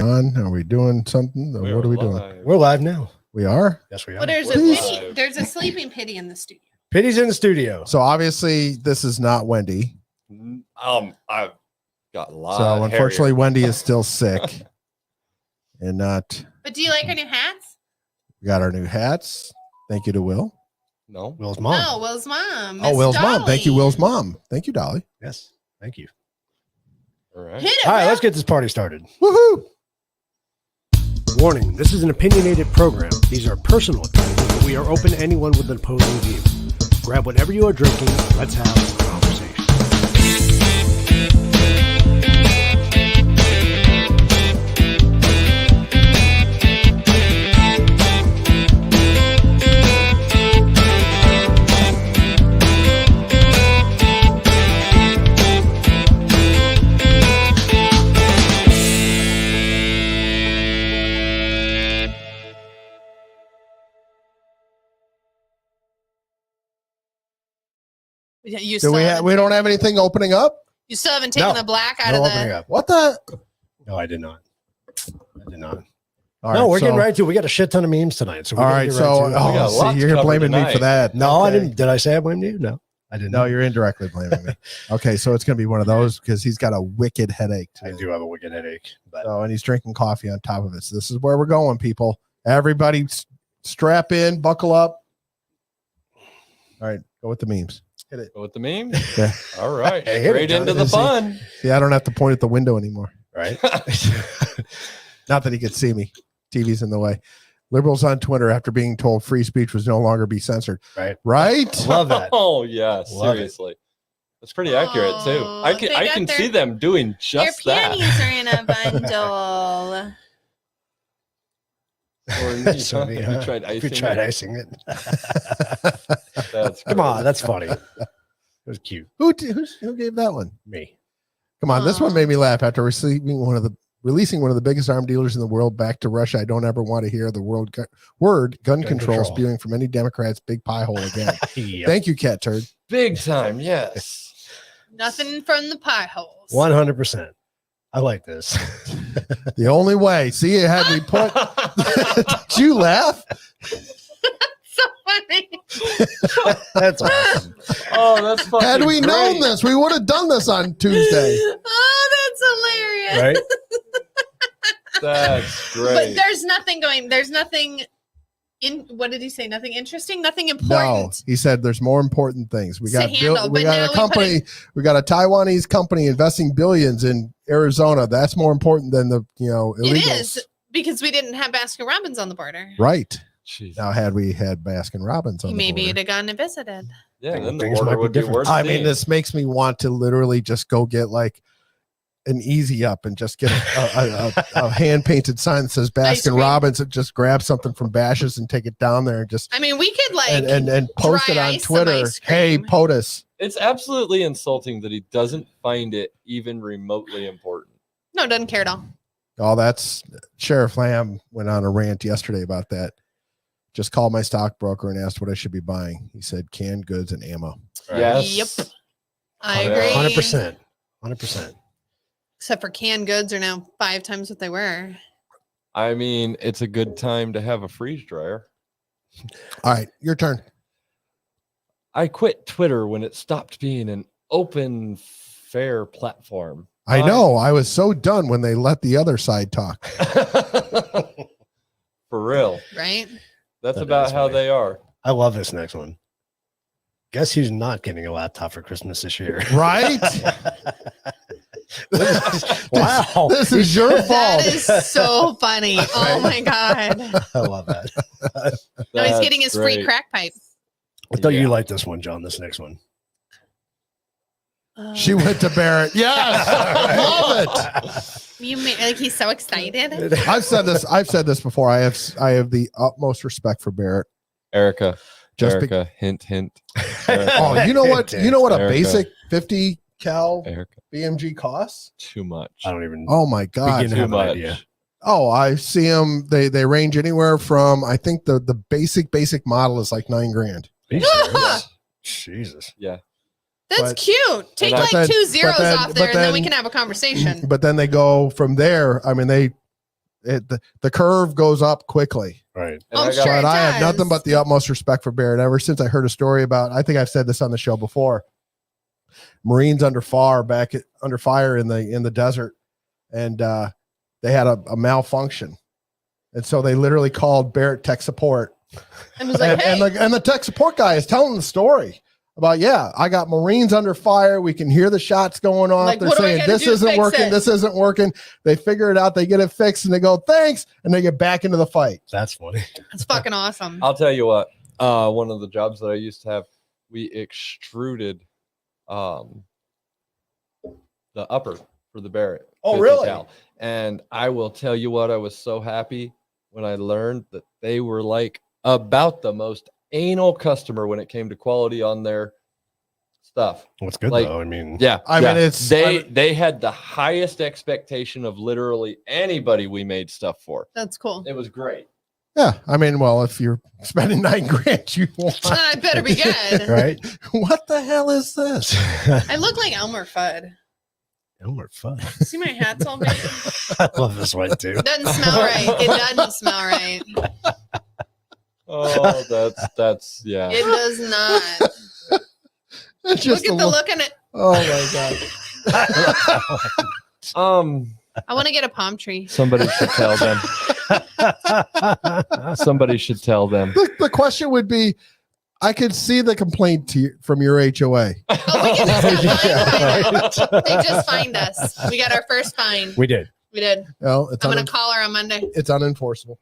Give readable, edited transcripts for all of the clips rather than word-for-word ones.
on? Are we doing something? What are we doing? We're live now. We are? Yes, we are. Well, there's a sleeping pity in the studio. Pity's in the studio. So obviously this is not Wendy. I've got a lot. So unfortunately, Wendy is still sick and not. But do you like our new hats? We got our new hats. Thank you to Will. No, Will's mom. Oh, Will's mom. Oh, Miss Will's mom. Dolly. Thank you, Will's mom. Thank you, Dolly. Yes. Thank you. all right. Hit it, All right, Will. let's get this party started. Woohoo! Warning, this is an opinionated program. These are personal opinions, but we are open to anyone with an opposing view. Grab whatever you are drinking. Let's have a conversation. You Do still, we don't have anything opening up? you still haven't taken No. the black out No of opening the. up. What the? No, I did not. All No, we're so- getting right to. We got a shit ton of memes tonight. So All right, so got see, lots you're covered blaming me for tonight. that. no, I Okay. didn't. Did I say I blamed you? No, I didn't. No, you're indirectly blaming me. Okay, so it's gonna be one of those because he's got a wicked headache I today. do have a wicked headache, but So, and he's drinking coffee on top of it. So this is where we're going, people. Everybody, strap in, buckle up. All right, go with the memes. Hit it. Go with the meme. Yeah. All right, Hey, hit it, straight John. into the fun. See, I don't have to point at the window anymore. right. Not that he could see me. TV's in the way. Liberals on Twitter after being told free speech was no longer be censored. Right. Right? Love that. Oh yeah, Love it. seriously. That's pretty accurate too. I Oh, can they I got can their- see them doing Their just that. panties are in a bundle. Or So, you yeah, tried if you icing tried it. icing it. That's Come great. on, that's funny. It was cute. Who gave that one? Me. Come on, this one Aw. made me laugh after releasing one of the biggest arm dealers in the world back to Russia. I don't ever want to hear the word gun control control. spewing from any Democrats' big pie hole again. Yep. Thank you, Cat Turd. Big time, yes. Nothing from the pie holes. 100%. I like this. The only way. See, it had me put. Did you laugh? So funny. That's awesome. Oh, that's fucking Had we known great. this, we would have done this on Tuesday. Oh, that's hilarious. Right? That's But great. there's nothing in, what did he say? Nothing interesting? Nothing No, important. he said there's more important things. We To got handle, we but got now a we company, we got a Taiwanese company investing billions in Arizona. That's more important than the illegals. It is because we didn't have Baskin Robbins on the border. Right. Jeez. Now, had we had Baskin Robbins on the Maybe border. you'd have gone and visited. Yeah, then the Things might border be would be different. worse. I mean, this makes me want to literally just go get like an Easy Up and just get a hand painted sign that says Ice Baskin cream. Robbins and just grab something from Bash's and take it down there and just I mean, we could like and post it dry on ice some Twitter. ice Hey, cream. POTUS. It's absolutely insulting that he doesn't find it even remotely important. no, doesn't care at all. Oh, that's Sheriff Lamb went on a rant yesterday about that. Just called my stockbroker and asked what I should be buying. He said canned goods and ammo. Yes. Yep. I Yeah. agree. 100%. 100%. Except for canned goods are now 5 times what they were. I mean, it's a good time to have a freeze dryer. All right, your turn. I quit Twitter when it stopped being an open, fair platform. I know. I was so done when they let the other side talk. For real. Right? That's That about is how funny. they are. I love this next one. Guess who's not getting a laptop for Christmas this year? Right? Wow. This is your That fault. is so funny. Oh my God. I love that. No, he's That's getting his free great. crack pipe. I thought Yeah. you liked this one, John. This next one. She went to Barrett. Yes. Love it. You made, like he's so excited. I've said this before. I have the utmost respect for Barrett. Erica. Just Erica. Hint, hint. Oh, you know what? You know what a Erica. basic 50 cal Erica. BMG costs? Too much. I don't even Oh my god. begin to Too have an much. idea. Oh, I see them. They range anywhere from, I think the basic model is like $9,000. Are you serious? Jesus. Yeah. That's But- cute. Take but like then- 2 zeros but then- off there, but and then we then- can have a conversation. But then they go from there. I mean, the curve goes up quickly. Right. And I'm I got- sure. But I have does. nothing but the utmost respect for Barrett. Ever since I heard a story about, I think I've said this on the show before, Marines under fire in the desert, and they had a malfunction, and so they literally called Barrett Tech Support, And was like, hey, and the tech support guy is telling the story about, I got Marines under fire. We can hear the shots going off. Like, They're what do I saying gotta this do to isn't fix working. it? This isn't working. They figure it out. They get it fixed, and they go thanks, and they get back into the fight. That's funny. it's fucking awesome. I'll tell you what. One of the jobs that I used to have, we extruded the upper for the Barrett. Oh, 50 really? cal. And I will tell you what, I was so happy when I learned that they were like about the most anal customer when it came to quality on their stuff. What's good Like, though? I mean, Yeah. I mean, it's they had the highest expectation of literally anybody we made stuff for. That's cool. It was great. Yeah, I mean, well, if you're spending $9,000, you want I better be good. right? what the hell is this? I look like Elmer Fudd. Elmer Fudd. See my hat's all big? I love this one too. Doesn't smell right. It doesn't smell right. Oh, that's yeah. It does not. It's just Look at a the look. look in it. Oh my god! I want to get a palm tree. Somebody should tell them. Somebody should tell them. The question would be, I could see the complaint from your HOA. Oh, we can just Yeah, find them. They just find us. We got our first fine. We did. We did. Well, it's I'm gonna call her on Monday. it's unenforceable.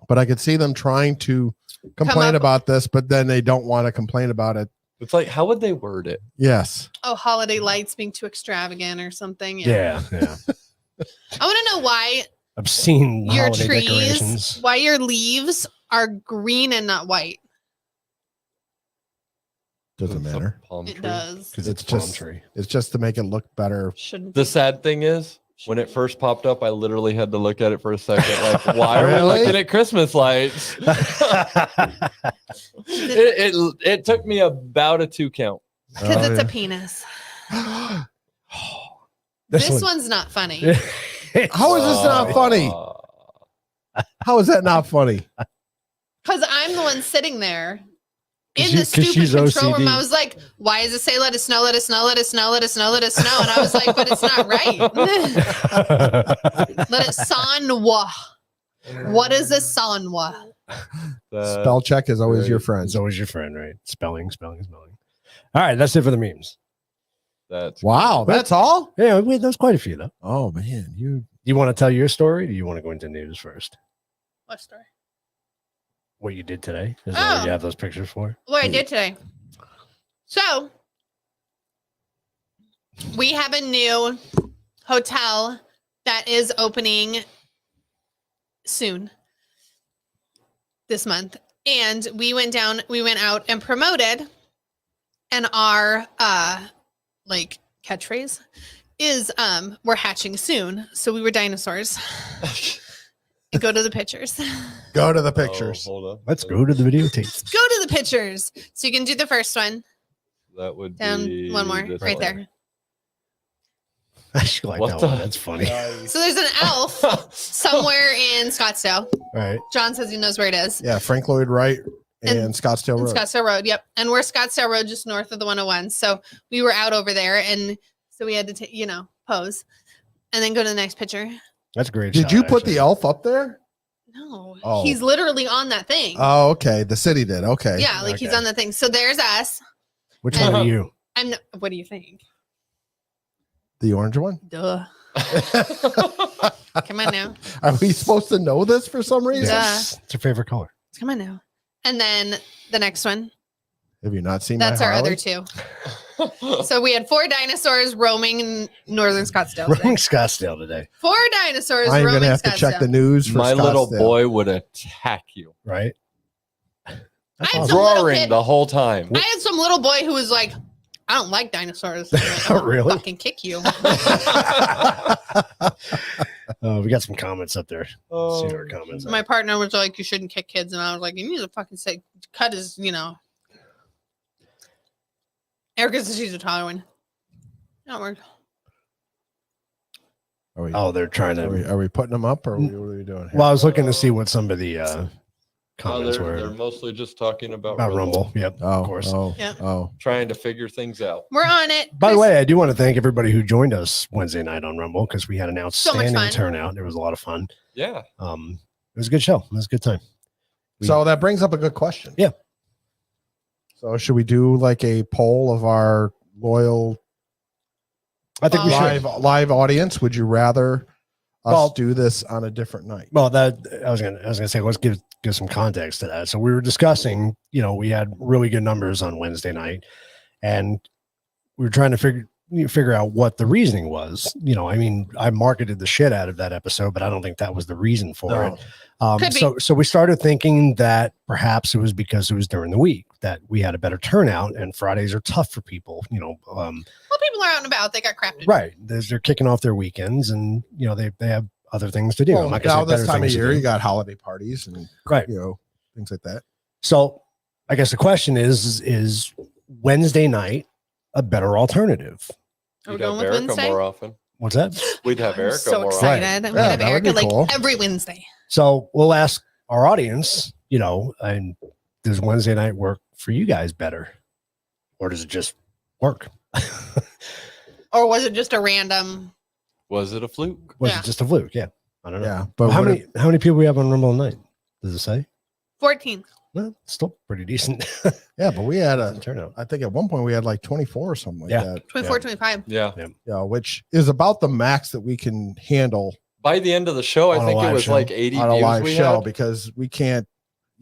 But I could see them trying to complain up- about this, but then they don't want to complain about it. It's like, how would they word it? Yes. Oh, holiday lights being too extravagant or something. Yeah. I want to know why Obscene your holiday trees, decorations. why your leaves are green and not white. Doesn't It's a matter. palm It tree. does. Because It's it's palm just- tree. It's just to make it look better. Shouldn't. The sad thing is, when it first popped up, I literally had to look at it for a second. Like, why are we Really? looking at Christmas lights? it took me about a 2 count. Because it's Oh, a penis. This This one- one's not funny. How is this not funny? How is that not funny? Because I'm the one sitting there 'Cause in you- the 'cause stupid she's control room. OCD. I was like, why does it say let it snow, let it snow, let it snow, let it snow, let it snow? And I was like, but it's not right. Let it sanwa. What is a sanwa? Spell check is always your friend. It's always your friend, right? Spelling. All right, that's it for the memes. That's Wow, that's all? Yeah, wait, there's quite a few though. Oh man, You want to tell your story? Or do you want to go into news first? What story? What you did today? Is that what Oh. you have those pictures for? What I did today. So we have a new hotel that is opening soon this month. And we went out and promoted, and our like catchphrase is we're hatching soon. So we were dinosaurs. Go to the pictures. go to the pictures. Oh, hold on. Let's go to the videotape. Go to the pictures. So you can do the first one. That would Down be one more. this Right one. there. I actually like What that the- one. That's funny. So there's an elf somewhere in Scottsdale. Right. John says he knows where it is. Yeah, Frank Lloyd Wright and, And- Scottsdale In Road. Scottsdale Road. Yep. And we're Scottsdale Road, just north of the 101. So we were out over there, and so we had to, pose and then go to the next picture. That's a great. Did shot, you put actually. the elf up there? No, Oh. he's literally on that thing. Oh, okay. The city did. Okay. Yeah, like he's okay. on the thing. So there's us. Which one are you? What do you think? The orange one? Duh. Come on now. Are we supposed to know this for some reason? Yes. It's your favorite color. Come on now. And then the next one. Have you not seen That's my our Harley? other two. So we had 4 dinosaurs roaming in northern Scottsdale. Running today. Scottsdale today, 4 dinosaurs I'm roaming gonna have to Scottsdale. check the news for My little Scottsdale. boy would attack you, right? I That's had awesome. some little roaring kid- the whole time. I had some little boy who was like, I don't like dinosaurs. I'm like, I'll Really? fucking kick you. We got some comments up there. Oh, See what our comments. My are. partner was like, you shouldn't kick kids. And I was like, you need to fucking say, cut his, Erica says she's a toddler one. That worked. Oh, they're trying to. Are we putting them up, or what are we doing here? Well, I was looking to see what some of the comments they're were mostly just talking about Rumble. Yep, of course. trying to figure things out. We're on it. By the way, I do want to thank everybody who joined us Wednesday night on Rumble because we had an outstanding fun. turnout. It was a lot of fun. Yeah. It was a good show. It was a good time. So that brings up a good question. Yeah. So should we do like a poll of our loyal I think we should. live audience? Would you rather us do this on a different night? Well, I was gonna say, let's give some context to that. So we were discussing, we had really good numbers on Wednesday night, and we were trying to figure out what the reasoning was. I mean, I marketed the shit out of that episode, but I don't think that was the reason for it. So we started thinking that perhaps it was because it was during the week that we had a better turnout, and Fridays are tough for people. Well, people are out and about. They got crap to do. Right. They're kicking off their weekends, and they have other things to do. Well, now this time of year, you got holiday parties and things like that. So I guess the question is Wednesday night a better alternative? Are we We'd have going with Erica Wednesday? more often. What's that? We'd have Erica So more excited. often. We have that would Erica be cool. every Wednesday. So we'll ask our audience, and does Wednesday night work for you guys better? Or does it just work? Or was it just a random? Was it a fluke? Was it just a fluke? Yeah. I don't know. Yeah, but how many people we have on Rumble night? Does it say? 14. Well, still pretty decent. Yeah, but we had a turnout. I think at one point we had like 24 or something like that. 24, 25. Yeah. Yeah, which is about the max that we can handle By the end of the show, I On a think it live was show. like 80 on a views live we show had. because we can't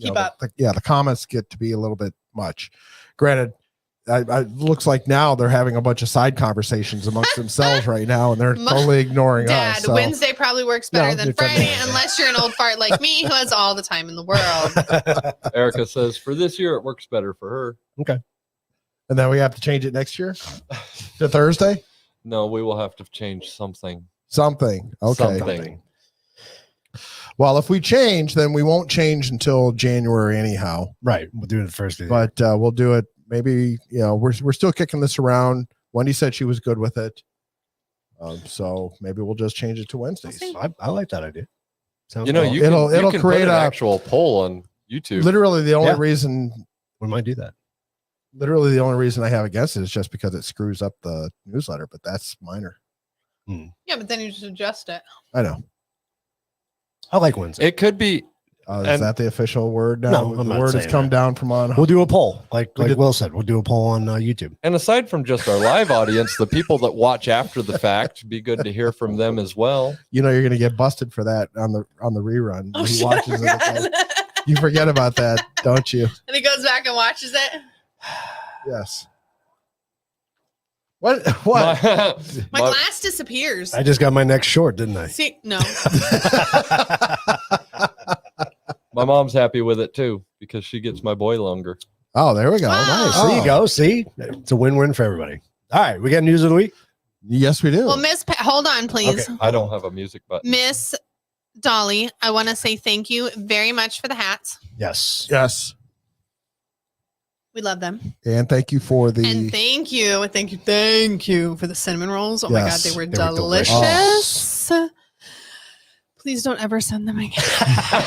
Keep up. The comments get to be a little bit much. Granted, I looks like now they're having a bunch of side conversations amongst themselves right now, and they're totally ignoring Dad, us. So. Wednesday probably works better No, than you're Friday, talking- unless you're an old fart like me who has all the time in the world. Erica says for this year, it works better for her. And then we have to change it next year to Thursday. No, we will have to change something. Something. Okay. Something. Well, if we change, then we won't change until January anyhow. Right. We'll do it the first day. But we'll do it. Maybe we're still kicking this around. Wendy said she was good with it, so maybe we'll just change it to Wednesdays. I like that idea. Sounds You know, cool. you It'll can create put an a- actual poll on YouTube. Literally, the only Yeah. reason we might do that. I have against it is just because it screws up the newsletter. But that's minor. Yeah, but then you just adjust it. I know. I like Wednesday. It could be. Is And- that the official word now? No, I'm the not word has saying come that. down from on. We'll do a poll, like did- Will said. We'll do a poll on YouTube. And aside from just our live audience, the people that watch after the fact, be good to hear from them as well. You're going to get busted for that on the rerun. Oh, He shit, watches I it again. forgot. You forget about that, don't you? And he goes back and watches it. Yes. What? What? My glass disappears. I just got my next short, didn't I? See, no. My mom's happy with it too because she gets my boy longer. Oh, there we go. Wow. Nice. There you go. See, it's a win-win for everybody. All right, we got news of the week. Yes, we do. Well, hold on, please. Okay. I don't have a music button. Miss Dolly, I want to say thank you very much for the hats. Yes. Yes. We love them. And thank you for the. And thank you for the cinnamon rolls. Oh my God, Yes, they were they were delicious. Please don't ever send them again.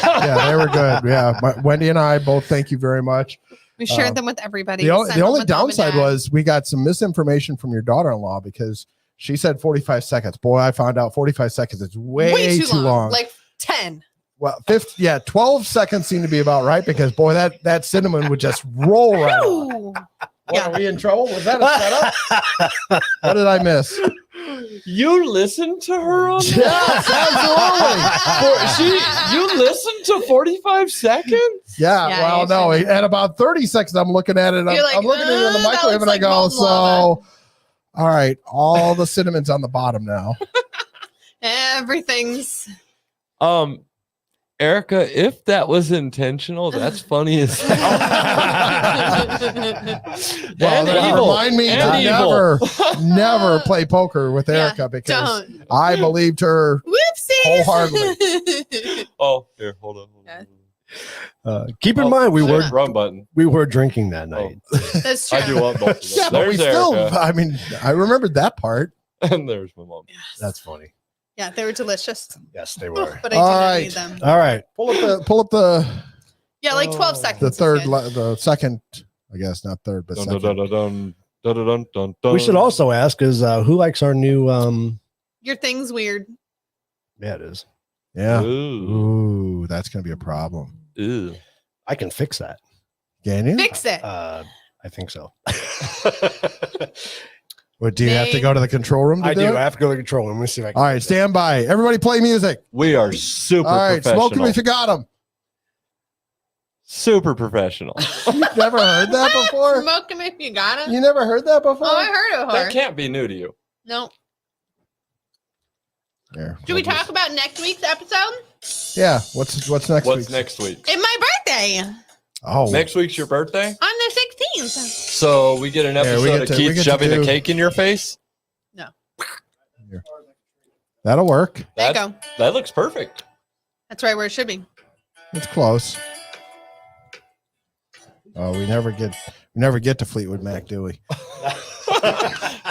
Yeah, they were good. Yeah. Wendy and I both thank you very much. We shared them with everybody. The Sent them only with mom and downside dad. was we got some misinformation from your daughter-in-law because she said 45 seconds. Boy, I found out 45 seconds is way too long. Like 10. Well, 12 seconds seemed to be about right because boy, that cinnamon would just roll right on. Ooh. What, are we in trouble? Was that a setup? What did I miss? You listened to her on that? Yes, absolutely. You listened to 45 seconds? Yeah, Yeah, well, you no. should. At about 30 seconds, I'm looking at it. You're like, I'm looking at it in the that microwave looks and I like go, molten lava. so, all right, all the cinnamon's on the bottom now. Everything's. Erica, if that was intentional, that's funny as hell. Well, And then evil. remind me And to evil. never play poker with Yeah, Erica because don't. I believed her. Whoopsies. Wholeheartedly. Oh, here, hold on. Yeah. Keep in Oh, mind, shit, wrong button. we were drinking that night. That's true. I do want both of them. Yeah, but we There's still, Erica. I mean, I remembered that part. And there's my mom. Yes. That's funny. Yeah, they were delicious. Yes, they were. But I All did not right. need them. All right. Pull up the Yeah, like 12 seconds. the is third good. the second, I guess not third, but Dun, second. dun, dun, dun, dun, dun, dun, dun, dun. We should also ask is who likes our new Your thing's weird. yeah, it is. Yeah. Ooh. Ooh, that's gonna be a problem. Ew. I can fix that. Can you? Fix it. I think so. Or do you have to go to the control room to I do do. it? I have to go to the control room. Let me see if I can. All right, stand by. Everybody play music. We are super All right, smoke them professional. if you got them. Super professional. You've never heard that before? Smoke them if you got them. You never heard that before? Oh, I heard it That before. can't be new to you. No. Here, Should we talk about next week's episode? Yeah. What's next week? What's next week? It's my birthday Oh, Uh, Next week's your birthday? on the 16th. So we get an Yeah, we episode get of to- we Keith get to shoving do- a cake in your face? that'll work. There you That, go. that looks perfect. That's right where it should be. It's close. Oh, we never get to Fleetwood Mac, do we?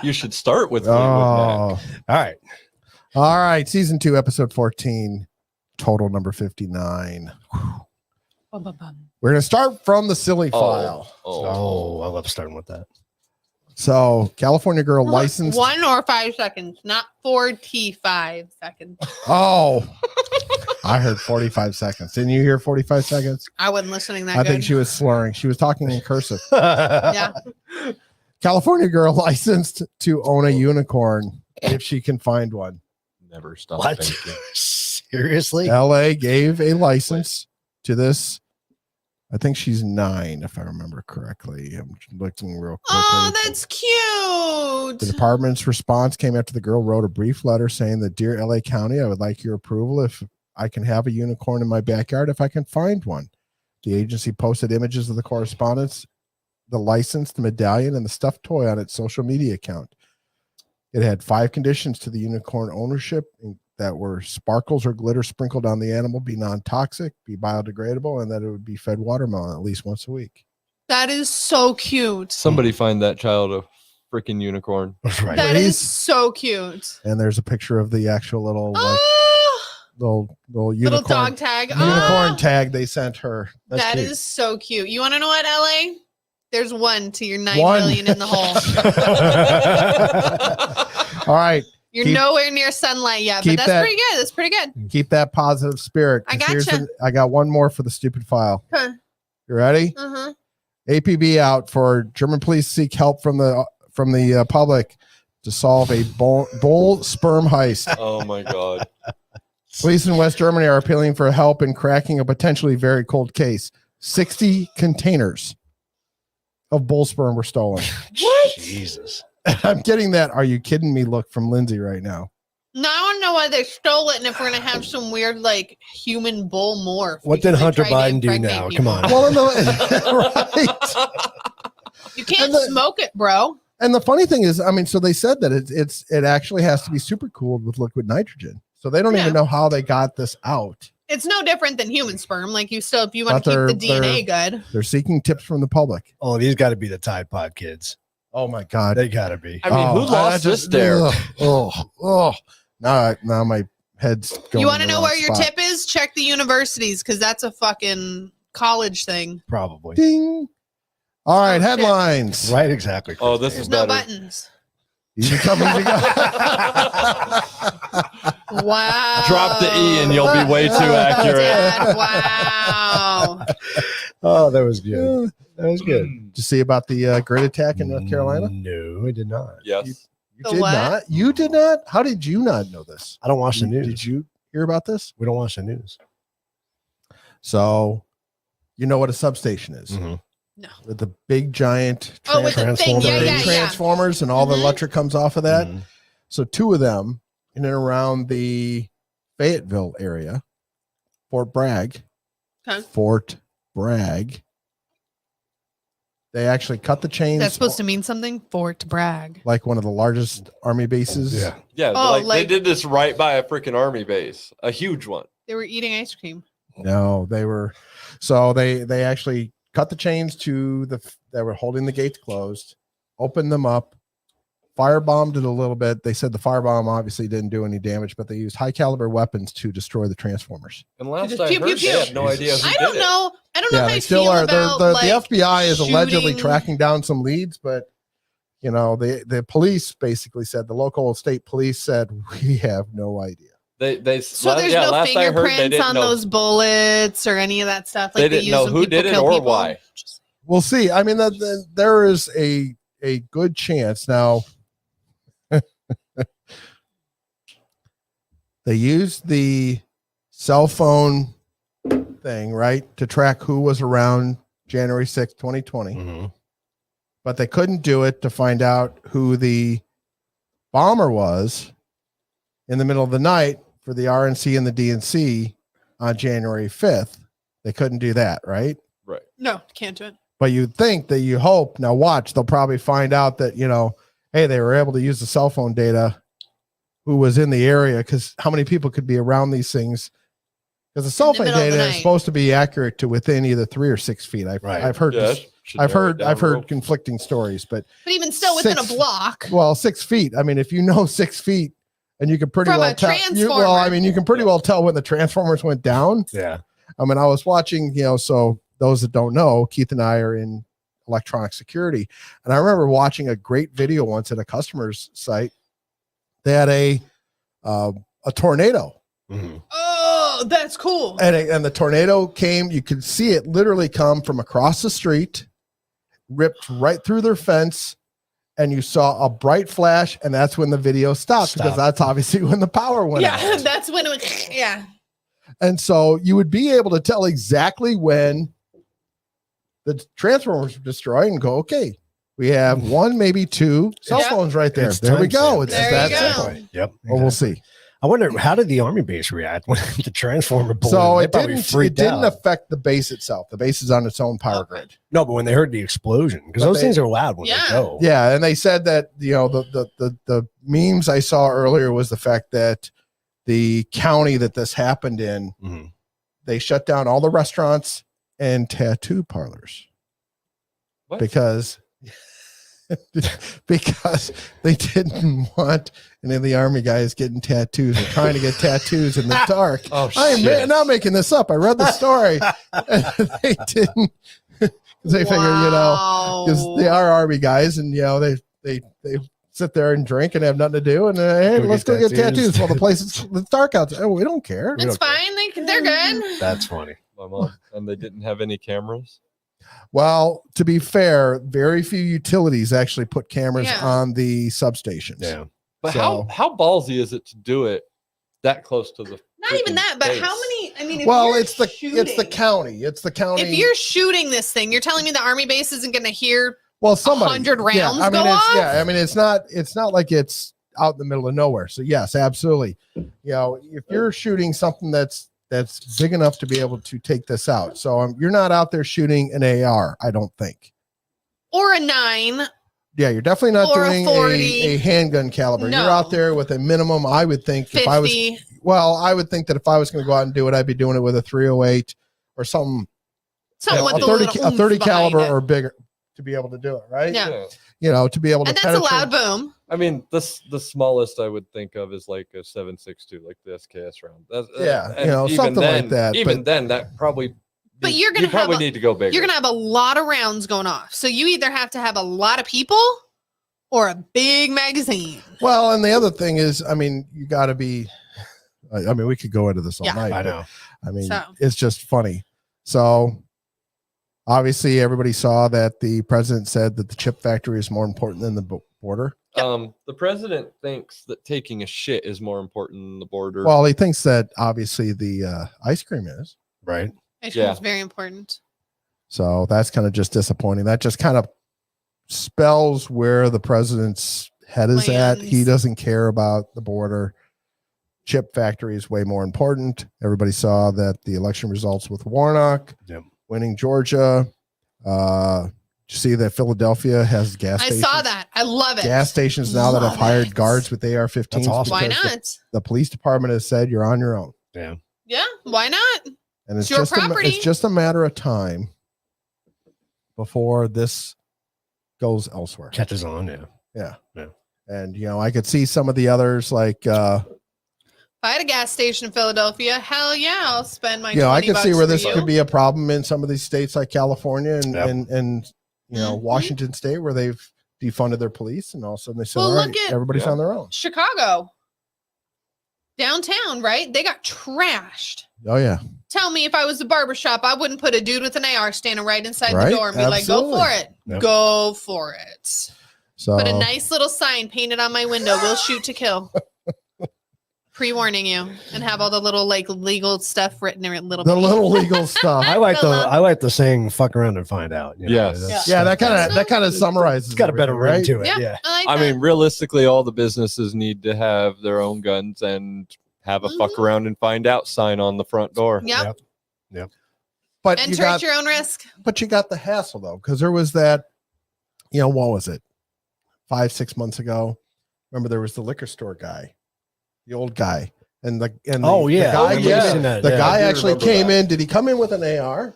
You should start with Fleetwood Mac. Oh. All right. All right, season 2, episode 14, total number 59. Bum, bum, bum. We're gonna start from the silly file. Oh, I love starting with that. So, California girl licensed. 1 or 5 seconds, not 45 seconds. Oh, I heard 45 seconds. Didn't you hear 45 seconds? I wasn't listening that I good. think she was slurring. She was talking in cursive. Yeah. California girl licensed to own a unicorn if she can find one. Never stop What? thinking. Seriously? LA gave a license to this. I think she's 9, if I remember correctly. I'm looking real quickly. Oh, that's cute. The department's response came after the girl wrote a brief letter saying that, "Dear LA County, I would like your approval if I can have a unicorn in my backyard if I can find one." The agency posted images of the correspondence, the license, the medallion, and the stuffed toy on its social media account. It had 5 conditions to the unicorn ownership that were sparkles or glitter sprinkled on the animal, be non-toxic, be biodegradable, and that it would be fed watermelon at least once a week. That is so cute. Somebody find that child a freaking unicorn. Right. That is Please. so cute. And there's a picture of the actual little like, Oh, little little unicorn, dog tag. unicorn Oh, tag they sent her. That's that cute. is so cute. You want to know what, LA? There's 1 to your 9 One. million in the hole. All right, You're Keep- nowhere near sunlight yet, but keep that's that- pretty good. That's pretty good. keep that positive spirit. I 'cause here's gotcha. I got one more for the stupid file. Huh. You ready? Uh-huh. APB out for German police seek help from the public to solve a bull sperm heist. Oh my God. Police in West Germany are appealing for help in cracking a potentially very cold case. 60 containers of bull sperm were stolen. What? Jesus. I'm getting that "are you kidding me" look from Lindsay right now. Now I want to know why they stole it and if we're going to have some weird, like, human bull morph. What because did they Hunter tried to Biden do impregnate now? people. Come on. Well, right. You can't And the- smoke it, bro. And the funny thing is, I mean, so they said that it actually has to be super cooled with liquid nitrogen. So they don't Yeah. even know how they got this out. It's no different than human sperm. Like, you still, if you want But to keep the they're- DNA good. They're seeking tips from the public. Oh, these got to be the Tide Pod kids. Oh my God. They got to be. I mean, who lost this there? Oh. Now my head's going. You want to in the know wrong where your spot. tip is? Check the universities because that's a fucking college thing. Probably. Ding. All right, Oh, shit. headlines. Right, exactly. Oh, this There's is no better. buttons. Easy come, easy go. Wow. Drop the E and you'll be way too accurate. Dad, wow. Oh, that was good. That was good. Did you see about the grid attack in North Carolina? No, I did not. Yes. You The did what? not? You did not? How did you not know this? I don't watch the news. Did you hear about this? We don't watch the news. So, you know what a substation is? Mhm. No. With the big giant Oh, with the thing. Yeah, big yeah, yeah. transformers and all the Mhm. electric comes off of that. Mhm. So 2 of them in and around the Fayetteville area, Fort Bragg. Okay. Fort Bragg. They actually cut the chains. That's supposed to mean something? Fort Bragg. like one of the largest army bases. Yeah. Yeah, Oh, they like- did this right by a freaking army base, a huge one. They were eating ice cream. No, they were. So they actually cut the chains to that were holding the gates closed, opened them up, firebombed it a little bit. They said the firebomb obviously didn't do any damage, but they used high caliber weapons to destroy the transformers. And last Just I pew, heard, pew, they pew. had no idea who I did don't it. know. I don't know how They I still feel are. about The like, FBI is allegedly shooting- tracking down some leads, but you know, the police basically said, the local state police said, we have no idea. They So there's no last I heard, they fingerprints didn't on know. those bullets or any of that stuff. Like They didn't use know when who people did it kill or people? why. We'll see. I mean, there is a good chance now. They used the cell phone thing, right, to track who was around January 6th, 2020. Mhm. But they couldn't do it to find out who the bomber was in the middle of the night for the RNC and the DNC on January 5th. They couldn't do that, right? Right. No, can't do it. But you'd think that you hope, now watch, they'll probably find out that, you know, hey, they were able to use the cell phone data, who was in the area, because how many people could be around these things? Because the cell the phone middle of the data is night. supposed to be accurate to within either 3 or 6 feet. Right. I've heard Yeah, this, should I've narrow it heard down real- conflicting stories, but But even still, within a 6 block. well, 6 feet. I mean, if you know 6 feet, and you can pretty From well a tell. transformer. I mean, you can pretty well tell when the transformers went down. Yeah. I mean, I was watching, you know, so those that don't know, Keith and I are in electronic security. And I remember watching a great video once at a customer's site. They had a tornado, Mhm. Oh, that's cool. and the tornado came. You could see it literally come from across the street, ripped right through their fence, and you saw a bright flash. And that's when the video stopped, because Stop. that's obviously when the power went Yeah, out. that's when it was. Yeah. And so you would be able to tell exactly when the transformers were destroyed and go, okay, we have 1, maybe 2 cell Yeah. phones right there. It's There we timestamped. go. It's There that you go. simple. Yep. Well, we'll see. I wonder, how did the army base react when the transformer blew? So They it probably didn't freaked out. affect the base itself. The base is on its own power grid. No, but when they heard the explosion, because But those they- things are loud when Yeah. they go. Yeah, and they said that, you know, the memes I saw earlier was the fact that the county that this happened in, Mhm. they shut down all the restaurants and tattoo parlors What? because they didn't want any of the army guys getting tattoos or trying to get tattoos in the dark. Oh, I am shit. not making this up. I read the story. They didn't, because they figure, you know, because they are army guys, and you know they sit there and drink and have nothing to do, and hey, Go let's get go get tattoos. tattoos while the place is it's dark outside. Oh, we don't care. It's fine. They're good. That's funny. My mom, and they didn't have any cameras. Well, to be fair, very few utilities actually put cameras Yeah. on the substations. Yeah. But So- how ballsy is it to do it that close to the? Not even freaking that, but base? how many? I mean, if Well, you're it's the shooting, county. It's the county. If you're shooting this thing, you're telling me the army base isn't going to hear well, somebody 100 rounds yeah, I mean, go off? Yeah, I mean, it's not like it's out in the middle of nowhere. So yes, absolutely. You know, if you're shooting something that's big enough to be able to take this out, so you're not out there shooting an AR. I don't think. or a 9. Yeah, you're definitely not Or a doing 40. a handgun caliber. No. You're out there with a minimum. I would think if I was 50. I would think that if I was going to go out and do it, I'd be doing it with a 308 or something, Something you know, with a a 30 little a oomph 30 behind caliber it. or bigger to be able to do it, right? Yeah. You know, to be able to And that's a loud penetrate. boom. I mean, the smallest I would think of is like a 7.62, like the SKS round. That's, Yeah, and you know, even something like then- that, Even but- then, that probably. But you're gonna you probably have a- need to go bigger. You're going to have a lot of rounds going off. So you either have to have a lot of people or a big magazine. Well, and the other thing is, I mean, you got to be. I mean, we could go into this all Yeah. night. I but, know. I mean, So- it's just funny. So obviously, everybody saw that the president said that the chip factory is more important than the border. The president thinks that taking a shit is more important than the border. Well, he thinks that obviously the ice cream is. Right. I think Yeah. it's very important. So that's kind of just disappointing. That just kind of spells where the president's head is at. He Plans. doesn't care about the border. Chip factory is way more important. Everybody saw that the election results with Warnock Yep. winning Georgia. Did you see that Philadelphia has gas I stations? saw that. I love it. Gas stations now that have Love hired it. guards with AR-15s. That's awesome. Why because not? The police department has said you're on your own. Yeah. Yeah, why not? And it's It's your just property. it's just a matter of time before this goes elsewhere. Catches on. Yeah. Yeah. Yeah. And, I could see some of the others like, If I had a gas station in Philadelphia, hell yeah, I'll spend my. I could see $20 where for this you. could be a problem in some of these states like California and Yep. and Mhm. Washington State, where they've defunded their police, and all of a sudden they said, Well, all look right, at- everybody's Yeah. on their own. Chicago, downtown, right? They got trashed. Oh yeah, Tell me if I was a barbershop, I wouldn't put a dude with an AR standing right inside Right? the door and be like, go Absolutely. for it. Yep. Go for it. so Put a nice little sign painted on my window. We'll shoot to kill. Pre-warning you, and have all the little like legal stuff written in a little the bit. little legal stuff. I like Fella. I like the saying "fuck around and find out." Yes. that's- Yeah, that kind of summarizes. It's got a better everything, ring to it. Yeah, Yeah. I like I that. mean, realistically, all the businesses need to have their own guns and have a fuck around and find out sign on the front door. Yep. But Enter you got at your own risk. but you got the hassle though, because there was that, what was it, 5-6 months ago? Remember there was the liquor store guy, the old guy, and the Oh yeah. the guy, I've yeah. seen that, the yeah. guy I do actually remember came that. in. Did he come in with an AR?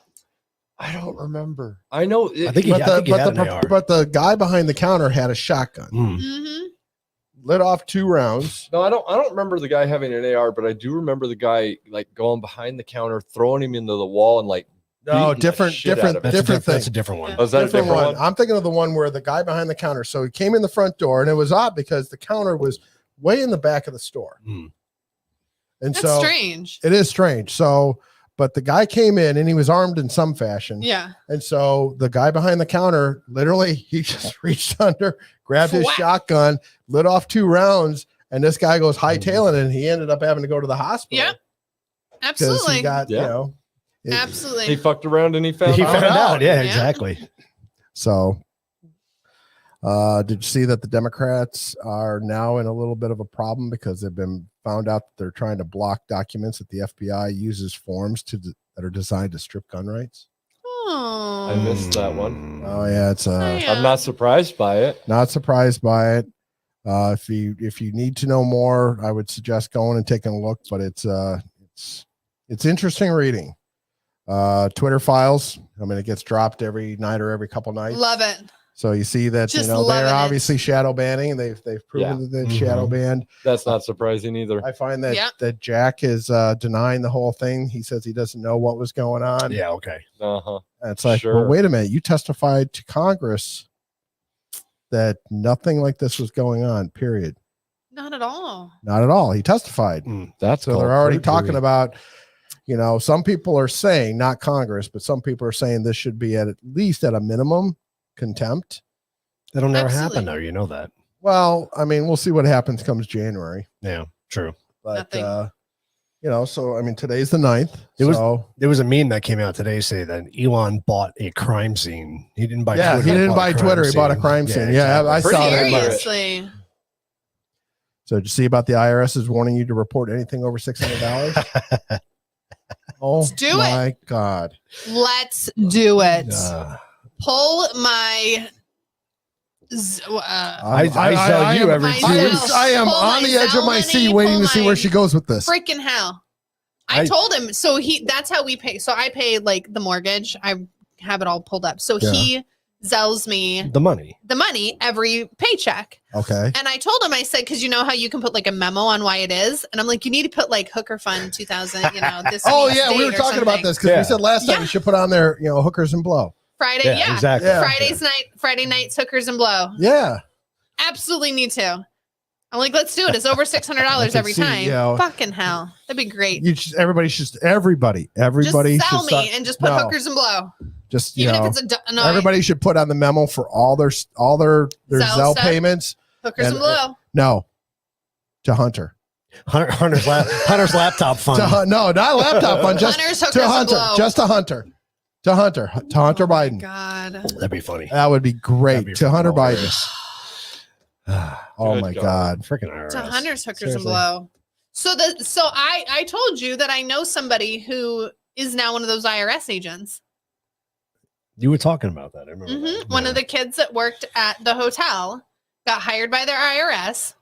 I don't remember. I know. I think he had an AR. But the guy behind the counter had a shotgun, Mm. Mm-hmm. lit off 2 rounds. No, I don't remember the guy having an AR, but I do remember the guy like going behind the counter, throwing him into the wall, and like No, beating the different shit out of him. different That's a thing. different one. Yeah. Oh, is that a Different different one? I'm thinking of the one where the guy behind the counter. So he came in the front door, and it was odd because the counter was way in the back of the store, Mm. and That's so strange. it is strange. So, but the guy came in and he was armed in some fashion. Yeah. And so the guy behind the counter, literally, he just reached under, grabbed his Whack. shotgun, lit off 2 rounds, and this guy goes hightailing it, and he ended up having to go to the hospital. Yep. Because Absolutely. he got, Yeah. it- Absolutely. He fucked around and he found He out. found out. Yeah, Yeah. exactly. So, did you see that the Democrats are now in a little bit of a problem because they've been found out that they're trying to block documents that the FBI uses forms that are designed to strip gun rights? Oh. I missed that one. Oh yeah, it's Yeah. I'm not surprised by it. not surprised by it. If you need to know more, I would suggest going and taking a look. But it's interesting reading. Twitter files. I mean, it gets dropped every night or every couple nights. Love it. So you see that Just they're loving it. obviously shadow banning. They've proven that they've Mhm. shadow banned. That's not surprising either. I find that Yep. that Jack is denying the whole thing. He says he doesn't know what was going on. Yeah. Okay. Uh-huh. And it's like, Sure. well, wait a minute. You testified to Congress that nothing like this was going on. Period. Not at all. Not at all. He testified. That's So they're already talking about, some people are saying, not Congress, but some people are saying this should be at least at a minimum contempt. That'll never Absolutely. happen, though. You know that. Well, I mean, we'll see what happens comes January. Yeah. True. But Nothing. so I mean, today's the 9th. It was- so There was a meme that came out today saying that Elon bought a crime scene. He didn't buy. yeah, Twitter, he didn't bought buy a crime Twitter. He bought a scene. crime scene. Yeah, I exactly. saw that. Seriously. So did you see about the IRS is warning you to report anything over $600? Oh, Let's do it. my God. Let's do it. Uh, Pull my. I sell you every two I weeks. am Pull on my the edge of my Zeleny, seat waiting pull to see my where she goes with this. freaking hell. I I- told him. So that's how we pay. So I pay like the mortgage. I have it all pulled up. So Yeah. he zells me the money. the money every paycheck. Okay. And I told him, I said, because you know how you can put like a memo on why it is. And I'm like, you need to put like Hooker Fund 2000, this. Oh, week's yeah. We date were or talking about something. this because Yeah. we said last time Yeah. you should put on there, hookers and blow. Friday. Yeah, Yeah. exactly. Yeah. Friday nights, hookers and blow. Yeah. Absolutely need to. I'm like, let's do it. It's over $600 every see, time. Fucking hell. That'd be great. Everybody should Just sell should me and just put no. hookers and blow. just, Even if it's no, everybody should put on the memo for all their Zelle Zelle stuff? payments. hookers and and- blow. No, to Hunter. Hunter's laptop fund. No, not laptop fund. Just Hunters, hookers to and Hunter. blow. Just to Hunter. To Hunter. To Hunter Oh my Biden. God. That'd be funny. That would be great. That'd be To freaking Hunter Biden. hilarious. Oh Good my God. God. Freaking IRS. To Hunter's hookers Seriously. and blow. So I told you that I know somebody who is now one of those IRS agents. You were talking about that. I remember. that. One Yeah. of the kids that worked at the hotel got hired by their IRS.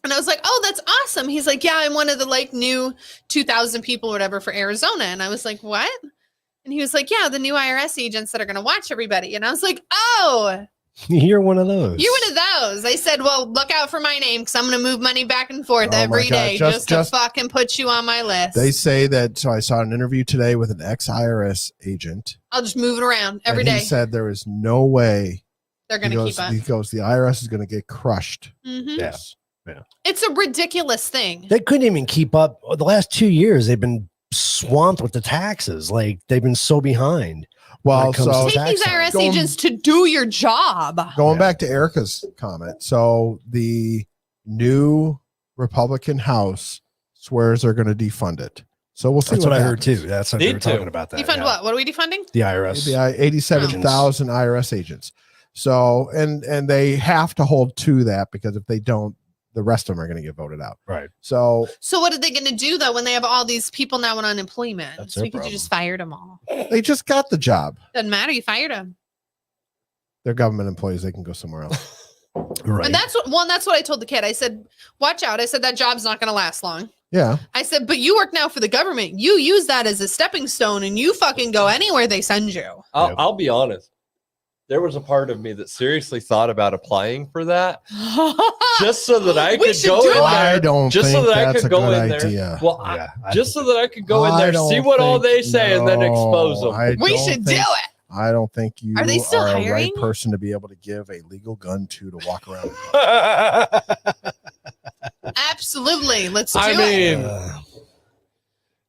And I was like, oh, that's awesome. He's like, yeah, I'm one of the like new 2,000 people or whatever for Arizona. And I was like, what? And he was like, yeah, the new IRS agents that are going to watch everybody. And I was like, oh, You're one of those. You're one of those. I said, well, look out for my name because I'm going to move money back and forth Oh my every God. day Just- to fucking put you on my list. They say that. So I saw an interview today with an ex-IRS agent. I'll just move it around every and day. He said there is no way. They're going to keep He it. goes, the IRS is going to get crushed. Mhm. Yeah. It's a ridiculous thing. They couldn't even keep up. The last 2 years, they've been swamped with the taxes. Like they've been so behind. Well, it comes so to Take these tax IRS Going- agents to do your job. going Yeah. back to Erica's comment. So the new Republican House swears they're going to defund it. So we'll see That's what I heard happens. too. That's what they Need were to. talking about. That Defund yeah. what? What are we defunding? The IRS. The 87,000 IRS agents. So and they have to hold to that because if they don't, the rest of them are going to get voted out. Right. So So what are they going to do though when they have all these people now on unemployment? That's So their you problem. just fired them all. they just got the job. Doesn't matter. You fired them. They're government employees. They can go somewhere else. Right. And that's what I told the kid. I said, watch out. I said, that job's not going to last long. Yeah. I said, but you work now for the government. You use that as a stepping stone and you fucking go anywhere they send you. I'll be honest. There was a part of me that seriously thought about applying for that just so that I We could should go do in it. I there. don't Just think so that I that's could a go good in there. idea. Well, Yeah, just so that I could go in there, see what all they say, and then expose them. We should do it. I don't think you Are they still a hiring? right person to be able to give a legal gun to walk around. Absolutely. Let's do I it. mean,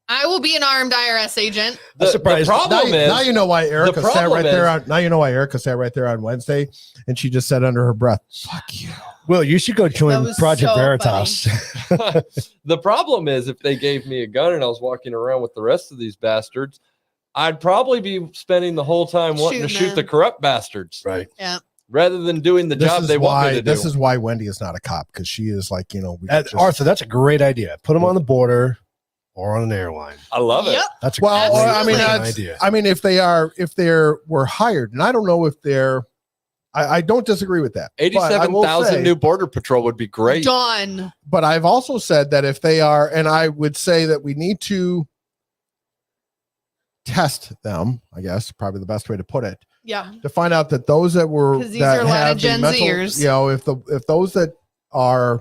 I will be an armed IRS agent. I'm surprised. The problem now is, you know why Erica sat problem right there. is- Now you know why Erica sat right there on Wednesday, and she just said under her breath, "Fuck you." Well, you should go That join was Project so Veritas. the problem is if they gave me a gun and I was walking around with the rest of these bastards, I'd probably be spending the whole time wanting to Shooting shoot the them. corrupt bastards Right. Yeah. rather than doing the job they want me to do. This is why Wendy is not a cop because she is like Arthur, that's a great idea. Put them on the border or on an airline. I love it. Yep. That's a Well, great I mean, idea. I mean, if they were hired, and I don't know if they're, I don't disagree with that. But I will 87,000 say- new border patrol would be great. Done. But I've also said that if they are, and I would say that we need to test them, I guess, probably the best way to put it, Yeah. to find out that those that were 'Cause these that are a lot of have the Gen mental, Zers. you know, if those that are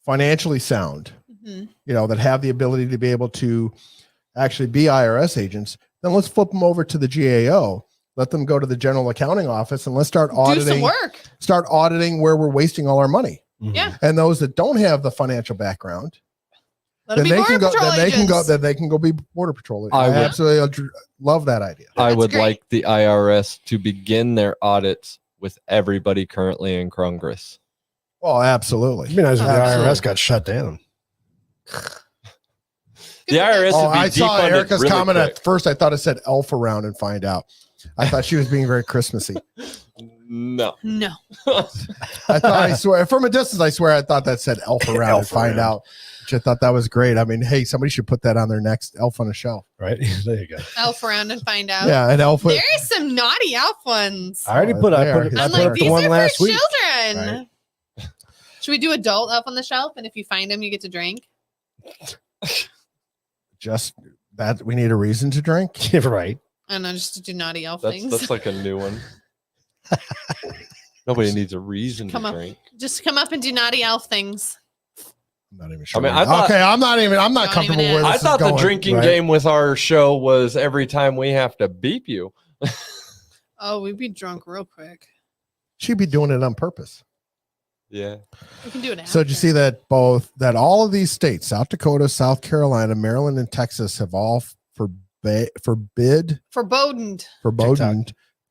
financially sound, Mhm. you know, that have the ability to be able to actually be IRS agents, then let's flip them over to the GAO. Let them go to the general accounting office and let's start Do some auditing. work. Start auditing where we're wasting all our money. Mhm. Yeah. And those that don't have the financial background, Let them then be they can border go. patrol Then they can go. agents. Then they can go be border patrol. I I would- absolutely love that idea. I That's would great. like the IRS to begin their audits with everybody currently in Congress. Oh, absolutely. It'd be nice if the Absolutely. IRS got shut down. The IRS Oh, would be I saw defunded Erica's really comment quick. at first. I thought it said elf around and find out. I thought she was being very Christmassy. No. No. I thought, I swear, from a distance, I swear, I thought that said elf around and Elf find around. out. Which I thought that was great. I mean, hey, somebody should put that on their next elf on a shelf. Right. There you go. Elf around and find out. Yeah, an elf. There are some naughty elf ones. I already Oh, put. I they put. are. it- I I'm put like, up these the are one for last week. children. Should we do adult elf on the shelf? And if you find them, you get to drink. Just that we need a reason to drink. Yeah, right. I don't know, just to do naughty elf That's things. that's like a new one. Nobody needs a reason Come to on. drink. Just come up and do naughty elf things. I'm not even sure. mean, I thought- okay, I'm not Don't comfortable even where ask. this I thought is the going. drinking Right. game with our show was every time we have to beep you. Oh, we'd be drunk real quick. She'd be doing it on purpose. Yeah. We can do it after. So did you see that all of these states, South Dakota, South Carolina, Maryland, and Texas, have all forbidden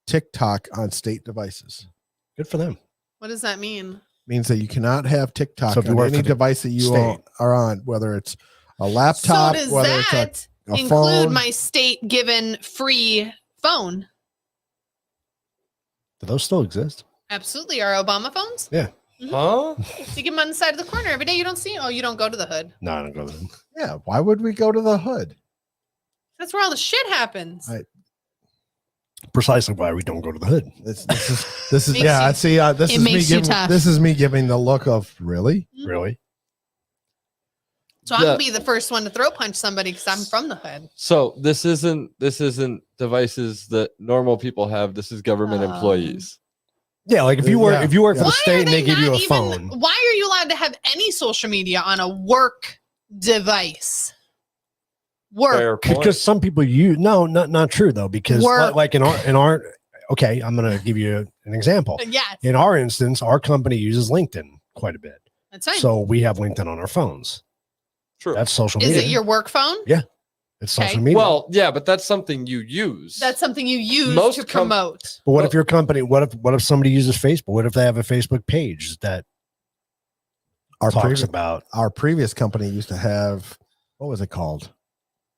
TikTok on state devices? Good for them. What does that mean? Means that you cannot have TikTok So if you on work any for the device that you state. are on, whether it's a laptop, So does whether it's that a include phone. my state given free phone? Do those still exist? Absolutely. Our Obama phones? Huh? You get them on the side of the corner every day. You don't see. Oh, you don't go to the hood. No, I don't go there. Yeah, why would we go to the hood? That's where all the shit happens. Precisely why we don't go to the hood. This is Makes yeah. you- See, this it is me makes you giving tough. this is me giving the look of really. Really? So I'm gonna be the first one to throat punch somebody because I'm from the hood. So this isn't devices that normal people have. This is government employees. Yeah, like if you work for the Why state are and they give not you a even- phone. Why are you allowed to have any social media on a work device? Fair Work. point. Because some people use not true though, because Work. like in our okay, I'm gonna give you an example. Yes, In our instance, our company uses LinkedIn quite a bit. that's fine. So we have LinkedIn on our phones. True. That's social Is media. it your work phone? Yeah. It's social Okay. media. Well, yeah, but that's something you use. That's something you use Most to com- promote. But what if your company, what if somebody uses Facebook? What if they have a Facebook page that Our talks previous, about our previous company used to have, what was it called?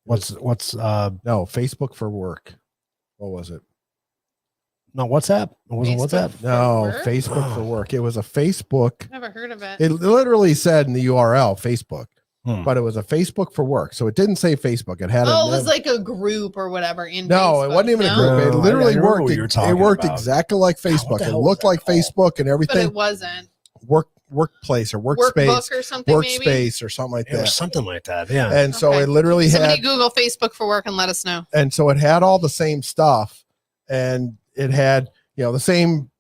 what's No, Facebook for work. What was it? not WhatsApp? It wasn't Facebook WhatsApp. for No, work? Facebook for work. It was a Facebook. Never heard of it. It literally said in the URL Facebook, Hmm. but it was a Facebook for work. So it didn't say Facebook. It had Oh, a it was like a group or whatever in no, Facebook. it wasn't even No? a group. It No, literally I remember worked. what you were It talking worked about. exactly like God, what Facebook. the It hell looked was like that Facebook and But everything. it wasn't. Workplace or workspace, Workbook or something maybe? workspace or something like It was that. something like that. Yeah. And so Okay. it literally Somebody had, Google Facebook for work and let us know. and so it had all the same stuff, and it had the same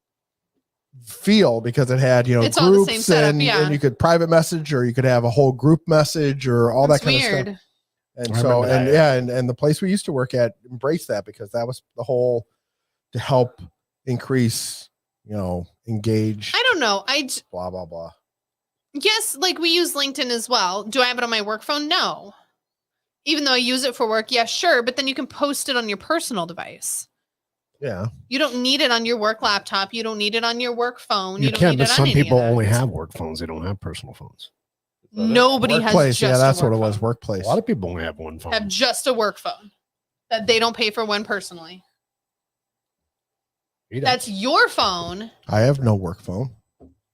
feel because it had It's all the groups same setup, and, yeah. and you could private message or you could have a whole group message or all That's that kind weird. of stuff. And I so remember that, and yeah. yeah, and the place we used to work at embraced that because that was the whole to help increase engage, I don't know. blah blah blah. Yes, like we use LinkedIn as well. Do I have it on my work phone? No. Even though I use it for work, yeah, sure. But then you can post it on your personal device. Yeah, You don't need it on your work laptop. You don't need it on your work phone. You don't can, need but it on some any of people that. only have work phones. They don't have personal phones. Is that it? Nobody has workplace. just Yeah, that's a what it work was. phone. A Workplace. lot of people only have one phone. Have just a work phone that they don't pay for one personally. He does. That's your phone. I have no work phone.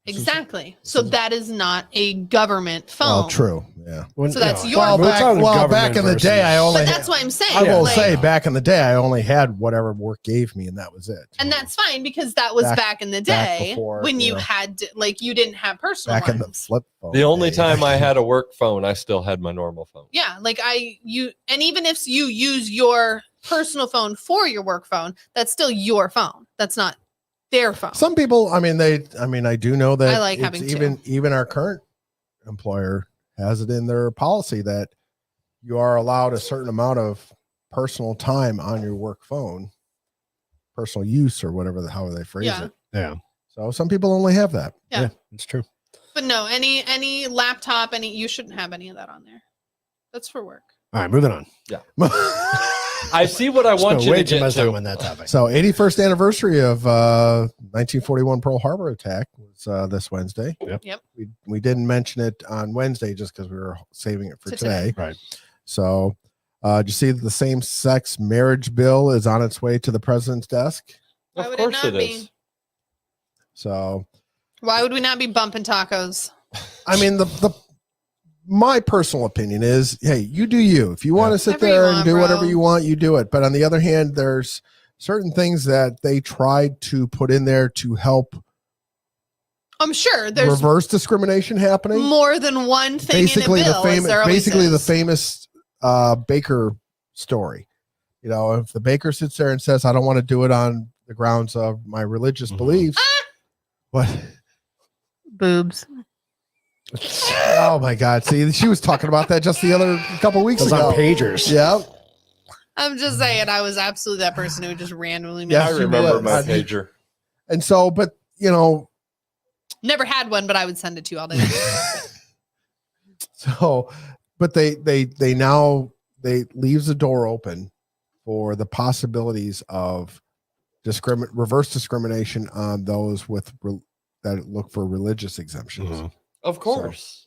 Exactly. So that is not a government phone. Well, true. Yeah. When- So that's you your know, phone. we're talking Back government in the day, I versus- only But that's what I'm saying. I will like- say back in the day, I only had whatever work gave me, and that was it. And that's fine because that was back in the back day before, when you yeah. had you didn't have personal back in the ones. flip phone. The only days. time I had a work phone, I still had my normal phone. Yeah, like and even if you use your personal phone for your work phone, that's still your phone. That's not their phone. Some people, I do know that I like it's having even our current employer has it in their policy that you are allowed a certain amount of personal time on your work phone, personal use or whatever however they phrase Yeah. it. Yeah, So some people only have that. Yeah. it's true. But no, any laptop, you shouldn't have any of that on there. That's for work. All right, moving on. I see what I want Spent you way to too get much time to. on that topic. So 81st anniversary of 1941 Pearl Harbor attack was this Wednesday. Yep. We didn't mention it on Wednesday just because we were saving it for To today. Right. So did you see that the same-sex marriage bill is on its way to the president's desk? Why Of would it course not it be? is. So Why would we not be bumping tacos? I mean the my personal opinion is, hey, you do you. If you want to sit Whatever you there and want, do bro. whatever you want, you do it. But on the other hand, there's certain things that they tried to put in there to help I'm sure there's reverse discrimination happening. more than one thing Basically, in a bill. the as famous, there always basically the is. famous Baker story. If the baker sits there and says, "I don't want to do it on the grounds of my religious Mhm. beliefs," what? boobs. Oh my God! See, she was talking about that just the other couple weeks Those ago. on pagers. Yeah. I'm just saying, I was absolutely that person who just randomly. Yes, I you remember would. my I'd be- pager. And so, but Never had one, but I would send it to you all day. so, but they leaves the door open for the possibilities of reverse discrimination on those that look for religious exemptions. Mhm. Of course.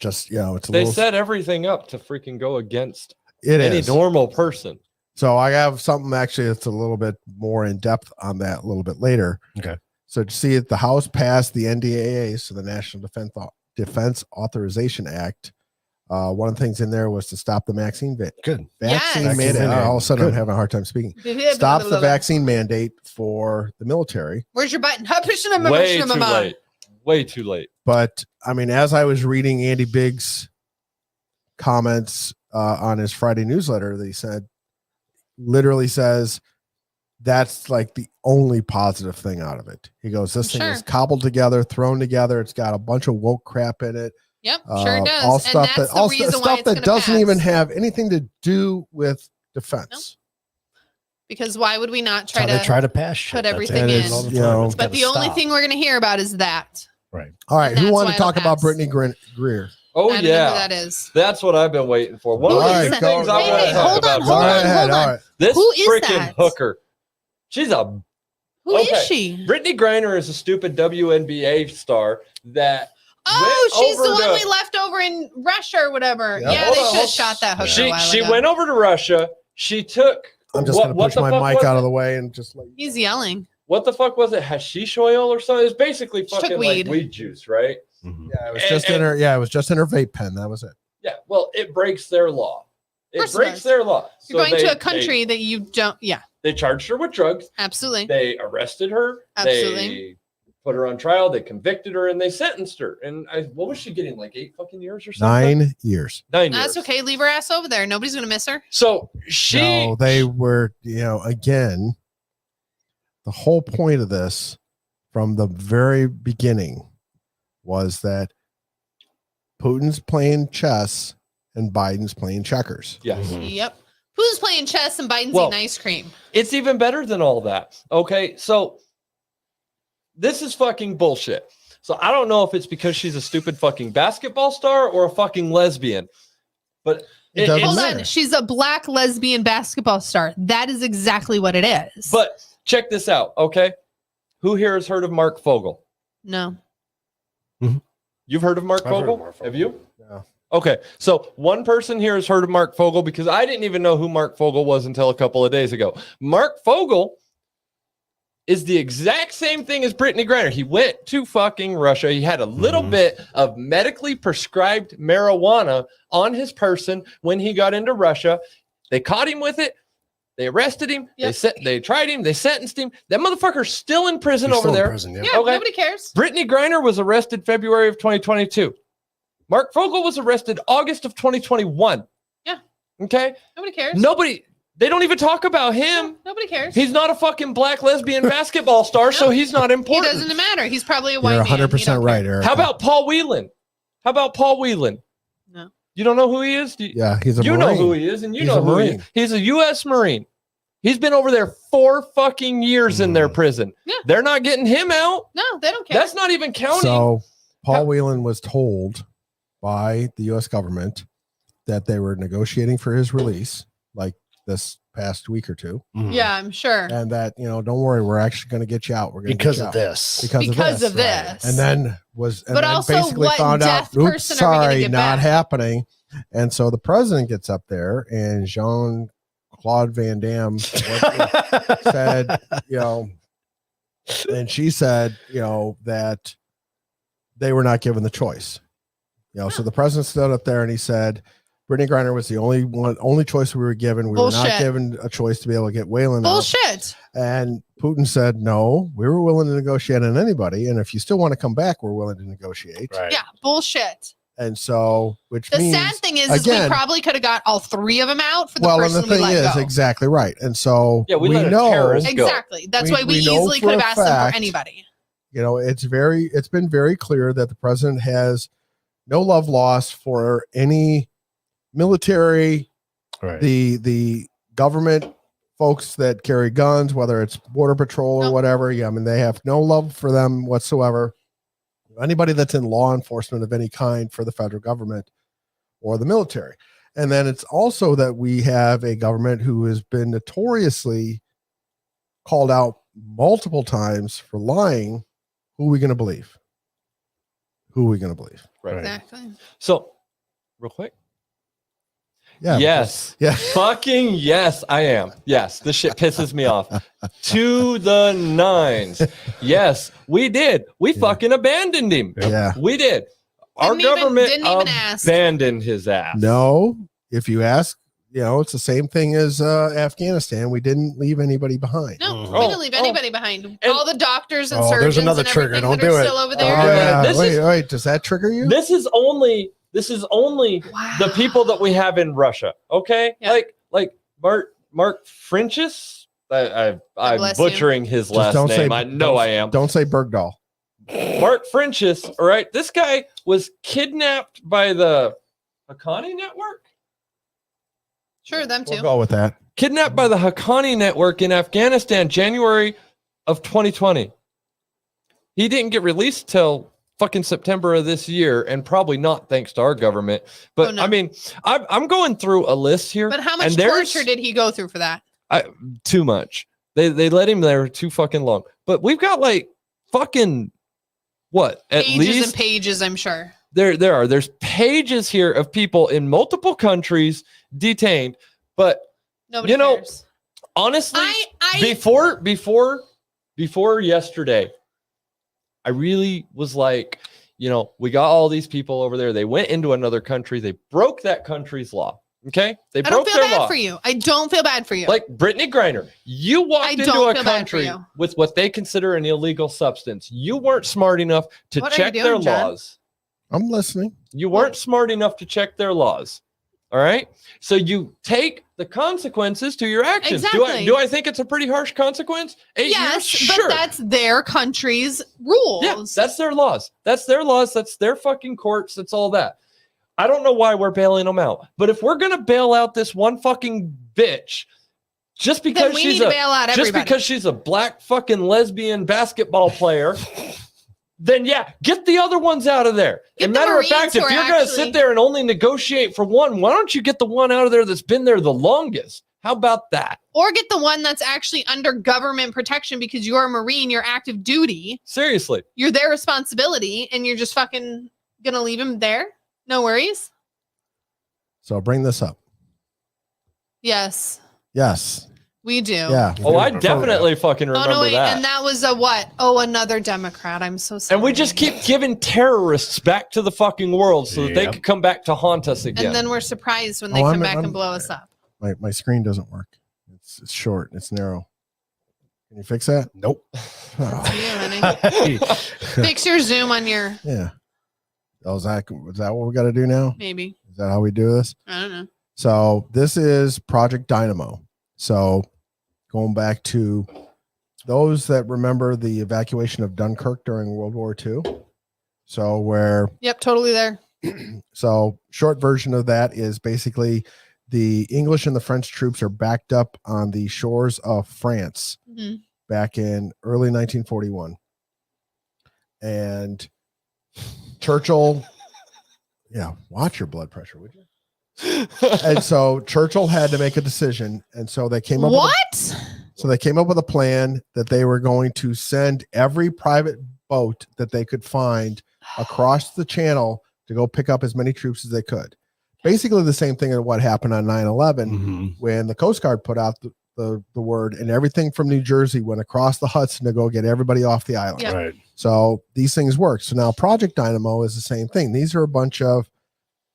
Just it's a They little. set everything up to freaking go against It any is. normal person. So I have something actually that's a little bit more in depth on that a little bit later. Okay. So to see it, the House passed the NDAA, so the National Defense Authorization Act. One of the things in there was to stop the vaccine Good. vaccine Yes. mandate. Vaccine All of a sudden, I'm Good. having a hard time speaking. Stops the vaccine mandate for the military. Where's your button? Way too late. Way too late. But I mean, as I was reading Andy Biggs' comments on his Friday newsletter, they literally says that's like the only positive thing out of it. He goes, this thing Sure. is cobbled together, thrown together. It's got a bunch of woke crap in it. Yep, sure does. All And stuff that's that the all reason why stuff it's that gonna doesn't pass. even have anything to do with defense. Because why would we not Try to pass shit. put That's everything it. in. All the You time. know, It's But gotta the only stop. thing we're going to hear about is that. Right. All right, And who that's wanted why to it'll talk about pass. Brittany Greer? Oh I don't know who yeah, that is. that's what I've been waiting for. One Who of the is two that? things I Hey, want to hey, talk hold about. on, hold Go on, ahead, hold all on. right. This Who is freaking that? hooker. She's a Who is Okay. she? Brittany Griner is a stupid WNBA star that Oh, went she's the over one to- we left over in Russia or whatever. Yeah. Yeah, Hold they on, should hold- have shot that hooker a she while she ago. went over to Russia. She took I'm just what- going to what push the my fuck mic was out it? of the way and just like He's yelling. What the fuck was it? Hashish oil or something? It's basically She took fucking weed. like weed juice, right? Mhm. yeah, it was And- just in and- her. Yeah, it was just in her vape pen. That was it. Yeah. Well, it breaks their law. It Course it breaks does. their law. You're So going to they- a country that you don't. Yeah, They charged her with drugs. absolutely. They arrested her. Absolutely. They put her on trial. They convicted her and they sentenced her. And what was she getting? Like 8 fucking years or something? 9 years. 9 years. That's okay. Leave her ass over there. Nobody's going to miss her. So she. No, they were, again, the whole point of this from the very beginning was that Putin's playing chess and Biden's playing checkers. Yes. Mhm. Yep. Who's playing chess and Biden's Well- eating ice cream? It's even better than all that. Okay. So this is fucking bullshit. So I don't know if it's because she's a stupid fucking basketball star or a fucking lesbian, but It doesn't Hold matter. on. She's a black lesbian basketball star. That is exactly what it is. but check this out. Okay. Who here has heard of Mark Fogel? no. You've heard of Mark I've heard of Fogel? Mark Fogel. Have you? Yeah. Okay. So one person here has heard of Mark Fogel because I didn't even know who Mark Fogel was until a couple of days ago. Mark Fogel is the exact same thing as Brittany Griner. He went to fucking Russia. He had a little Mhm. bit of medically prescribed marijuana on his person when he got into Russia. They caught him with it. They arrested him. Yep. They tried him. They sentenced him. That motherfucker's still in prison He's over still in there. prison, yeah. Yeah, Okay. nobody cares. Brittany Griner was arrested February of 2022. Mark Fogel was arrested August of 2021. Yeah. Okay. Nobody cares. They don't even talk about him. Nobody cares. He's not a fucking black lesbian basketball star, so he's not He important. doesn't matter. He's probably a white You're man. 100% right, Eric. How about Paul Whelan? No. You don't know who he is? Yeah, he's a You Marine. know who he is, and you He's know a who he is. Marine. He's a U.S. Marine. He's been over there 4 fucking years in their prison. Yeah. They're not getting him out. No, they don't care. That's not even counting. So Paul How- Whelan was told by the U.S. government that they were negotiating for his release, like this past week or two, Mhm. yeah, I'm sure. and that don't worry, we're actually going to get you out. We're going to Because of this. Because of this. and then and But then also, basically what found out, deaf oops, person are we gonna sorry, get not back? happening. And so the president gets up there, and Jean-Claude Van Damme said, and she said, that they were not given the choice. So the president stood up there and he said, Brittany Griner was the only choice we were given. We were not Bullshit. given a choice to be able to get Whalen out. Bullshit. And Putin said, no, we were willing to negotiate on anybody. And if you still want to come back, we're willing to negotiate. Right. Yeah, bullshit. And so, which The means, sad thing is we again- probably could have got all 3 of them out for the well, and person the we thing let is go. exactly right. And so Yeah, we we let a know, terrorist go. Exactly. That's why we we know easily for could have a asked them for fact- anybody. it's been very clear that the president has no love lost for any military, Right. the government folks that carry guns, whether it's border patrol or No. whatever. Yeah, I mean, they have no love for them whatsoever. Anybody that's in law enforcement of any kind for the federal government or the military. And then it's also that we have a government who has been notoriously called out multiple times for lying. Who are we going to believe? Who are we going to believe? Right. Exactly. So, real quick. Yeah. Yes. Yeah. Fucking yes, I am. Yes. This shit pisses me off. To the nines. Yes, we did. We fucking abandoned him. Yeah. We did. Our Didn't even- government didn't even ask. abandoned his ass. No, if you ask, it's the same thing as Afghanistan. We didn't leave anybody behind. No, Mhm. we didn't leave anybody behind. And- All the doctors and Oh, there's surgeons another and trigger. everything Don't that are do it. still over Oh, there. yeah. This is- Wait, does that trigger you? This is only Wow. the people that we have in Russia. Okay? Yeah. Like Mark Frenchis. I'm bless you. butchering his Just last don't name. say- I know I am. Don't say Bergdahl. Mark Frenchis. All right. This guy was kidnapped by the Haqqani network. Sure, them We'll too. go with that. Kidnapped by the Haqqani network in Afghanistan, January of 2020. He didn't get released till fucking September of this year, and probably not thanks to our government. But Oh, no. I mean, I'm going through a list here. But how much and there's- torture did he go through for that? Too much. They let him there too fucking long. But we've got like fucking what? At Pages least and pages, I'm sure. there's pages here of people in multiple countries detained. But Nobody You know, cares. honestly, I before yesterday, I really was like, we got all these people over there. They went into another country. They broke that country's law. Okay, they I don't broke feel their bad law. for you. I don't feel bad for you. Like Brittany Griner, you walked I into don't a feel bad for country you. with what they consider an illegal substance. You weren't smart enough to What are you check doing, their John? laws. I'm listening. You weren't smart enough to check their laws. All right. So you take the consequences to your actions. Exactly. Do I think it's a pretty harsh consequence? 8 yes, years? but Sure. that's their country's rules. Yeah, that's their laws. That's their laws. That's their fucking courts. That's all that. I don't know why we're bailing them out. But if we're gonna bail out this one fucking bitch just then because we she's need to bail out everybody. just because she's a black fucking lesbian basketball player, then yeah, get the other ones out of there. Get And the matter of Marines fact, if who you're are gonna actually- sit there and only negotiate for one, why don't you get the one out of there that's been there the longest? How about that? Or get the one that's actually under government protection because you're a Marine, you're active duty, Seriously. you're their responsibility, and you're just fucking gonna leave him there? No worries. So bring this up. Yes, Yes. we do. Yeah. Oh, I definitely fucking Oh remember no, wait, that. and that was a what? Oh, another Democrat. I'm so sorry. And we just keep giving terrorists back to the fucking world so that they Yep. could come back to haunt us again. And then we're surprised when they Oh, come I'm- back I'm- and blow us up. My screen doesn't work. It's short. It's narrow. Can you fix that? Nope. Oh, See you, honey. Fix your Zoom on your yeah. Oh, is that what we got to do now? maybe. Is that how we do this? I don't know. So this is Project Dynamo. So going back to those that remember the evacuation of Dunkirk during World War II. So where Yep, totally there. so short version of that is basically the English and the French troops are backed up on the shores of France Mhm. back in early 1941. And Churchill, yeah, watch your blood pressure, would you? And so Churchill had to make a decision, and so they came up What? with a plan that they were going to send every private boat that they could find across the channel to go pick up as many troops as they could. Basically the same thing as what happened on 9/11 Mhm. when the Coast Guard put out the word, and everything from New Jersey went across the Hudson to go get everybody off the island. Yeah. Right. So these things work. So now Project Dynamo is the same thing. These are a bunch of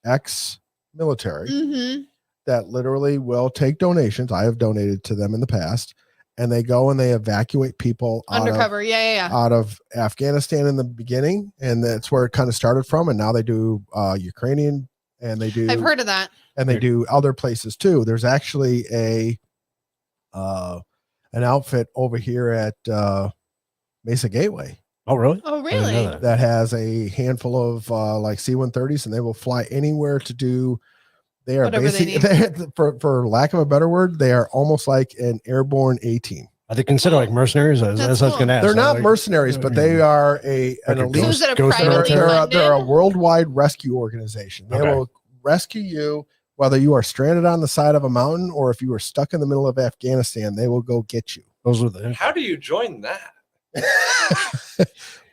ex-military Mm-hmm. that literally will take donations. I have donated to them in the past, and they go and they evacuate people Undercover. Yeah. out of Afghanistan in the beginning, and that's where it kind of started from. And now they do Ukrainian, and they do I've heard of that. and they do other places too. There's actually an outfit over here at Mesa Gateway Oh, really? Oh, I didn't know really? that. that has a handful of like C-130s, and they will fly anywhere to do. They are Whatever they basically, for lack of a better word, they are almost like an airborne A-team. Are they considered like mercenaries? That's what I was cool. going to ask. They're not Like- mercenaries, but they are an Like a elite. So is it a Ghost They're, privately military? they're a funded? worldwide rescue organization. They Okay. will rescue you whether you are stranded on the side of a mountain or if you are stuck in the middle of Afghanistan. They will go get you. Those were the. How do you join that?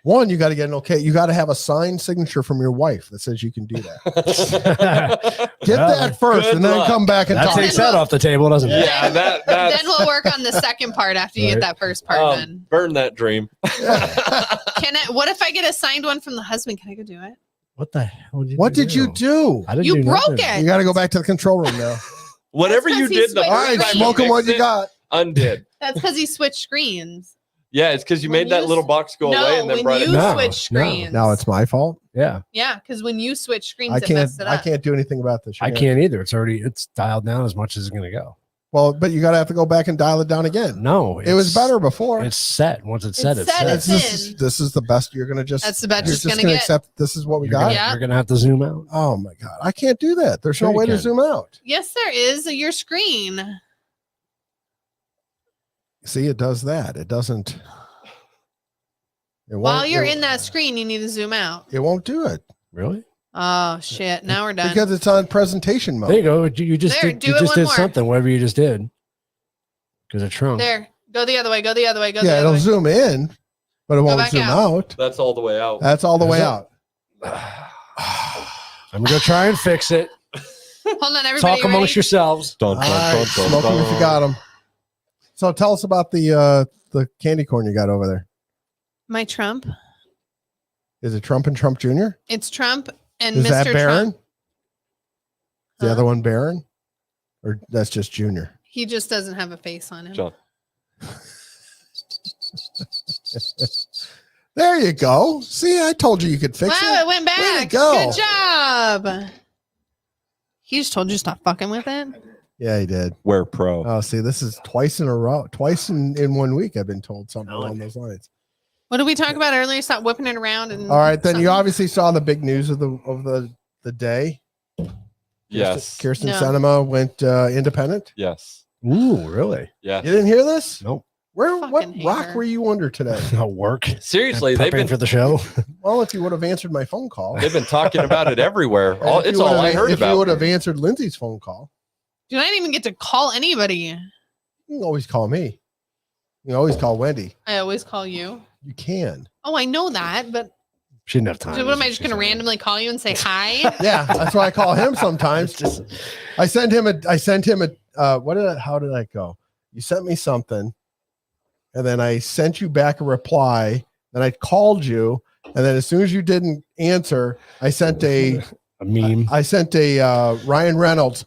One, you got to get an okay. You got to have a signed signature from your wife that says you can do that. Get Well, that first, good and then luck. come back and That talk. takes that off the table, doesn't it? Yeah, Then that's we'll work on the second part after you get Right. that first part done. burn that dream. Can I? What if I get a signed one from the husband? Can I go do it? What the hell? What did you do? I didn't You do broke nothing. it. You got to go back to the control room now. Whatever That's you 'cause he did the switched All first right, Right. time smoke 'em what fixed you it, got. Undid. That's because he switched screens. Yeah, it's because you When made that you little s- box go no, away and then when brought it you back. No, switch no. screens. Now it's my fault. Yeah, Yeah, because when you switch screens, I it messed can't. it I up. can't do anything about this. I can't either. It's dialed down as much as it's going to go. Well, but you got to have to go back and dial it down again. No, It was better before. It's set. Once it's set, it's set, set. it's This is the best you're going to just. That's the best You're it's just gonna going to get. accept this is what we You're got. gonna, Yeah. you're gonna have to zoom out. Oh my God. I can't do that. There's Sure no you way to can. zoom out. Yes, there is. Your screen. See, it does that. It doesn't. It won't- While you're it- in that screen, you need to zoom out. It won't do it Really? Oh shit! Now we're done. because it's on presentation mode. There you go. You just There, did, do you it just one did more. something. Whatever you just did. Because it shrunk. There. Go the other way. Go the other way. Go the Yeah, other it'll way. zoom in, but it won't back zoom out. out. That's all the way out. That's all the Is way it? out. I'm gonna try and fix it. Hold on, everybody. Talk amongst ready? yourselves. All right, smoke 'em if you got them. So tell us about the candy corn you got over there. My Trump. Is it Trump and Trump Jr.? It's Trump and Is Mr. that Barron? Trump. The Huh? other one Barron? Or that's just Junior? He just doesn't have a face on him. John. There you go. See, I told you could fix Wow, it. it went Way to back. go. Good job. He just told you to stop fucking with it. Yeah, he did. We're pro. Oh, see, this is twice in a row. Twice in 1 week, I've been told something along those lines. What did we talk about earlier? Stop whipping it around and All right, then something. you obviously saw the big news of the day. Yes. Kirsten No. Sinema went independent. Yes. Ooh, really? Yes. You didn't hear this? Nope. Fucking What hate rock her. were you under today? No work. Seriously, they've Prepping been for the show. Well, if you would have answered my phone call, talking about it everywhere. And All, if you it's all would've- I heard if you about. would have answered Lindsay's phone call, Dude, I didn't even get to call anybody. you can always call me. You can always call Wendy. I always call you. You can. Oh, I know that, but She didn't have time. so what am I just going to randomly call you and say hi? Yeah, that's why I call him sometimes. Just, I sent him how did I go? You sent me something, and then I sent you back a reply. Then I called you, and then as soon as you didn't answer, I sent a meme. Ryan Reynolds,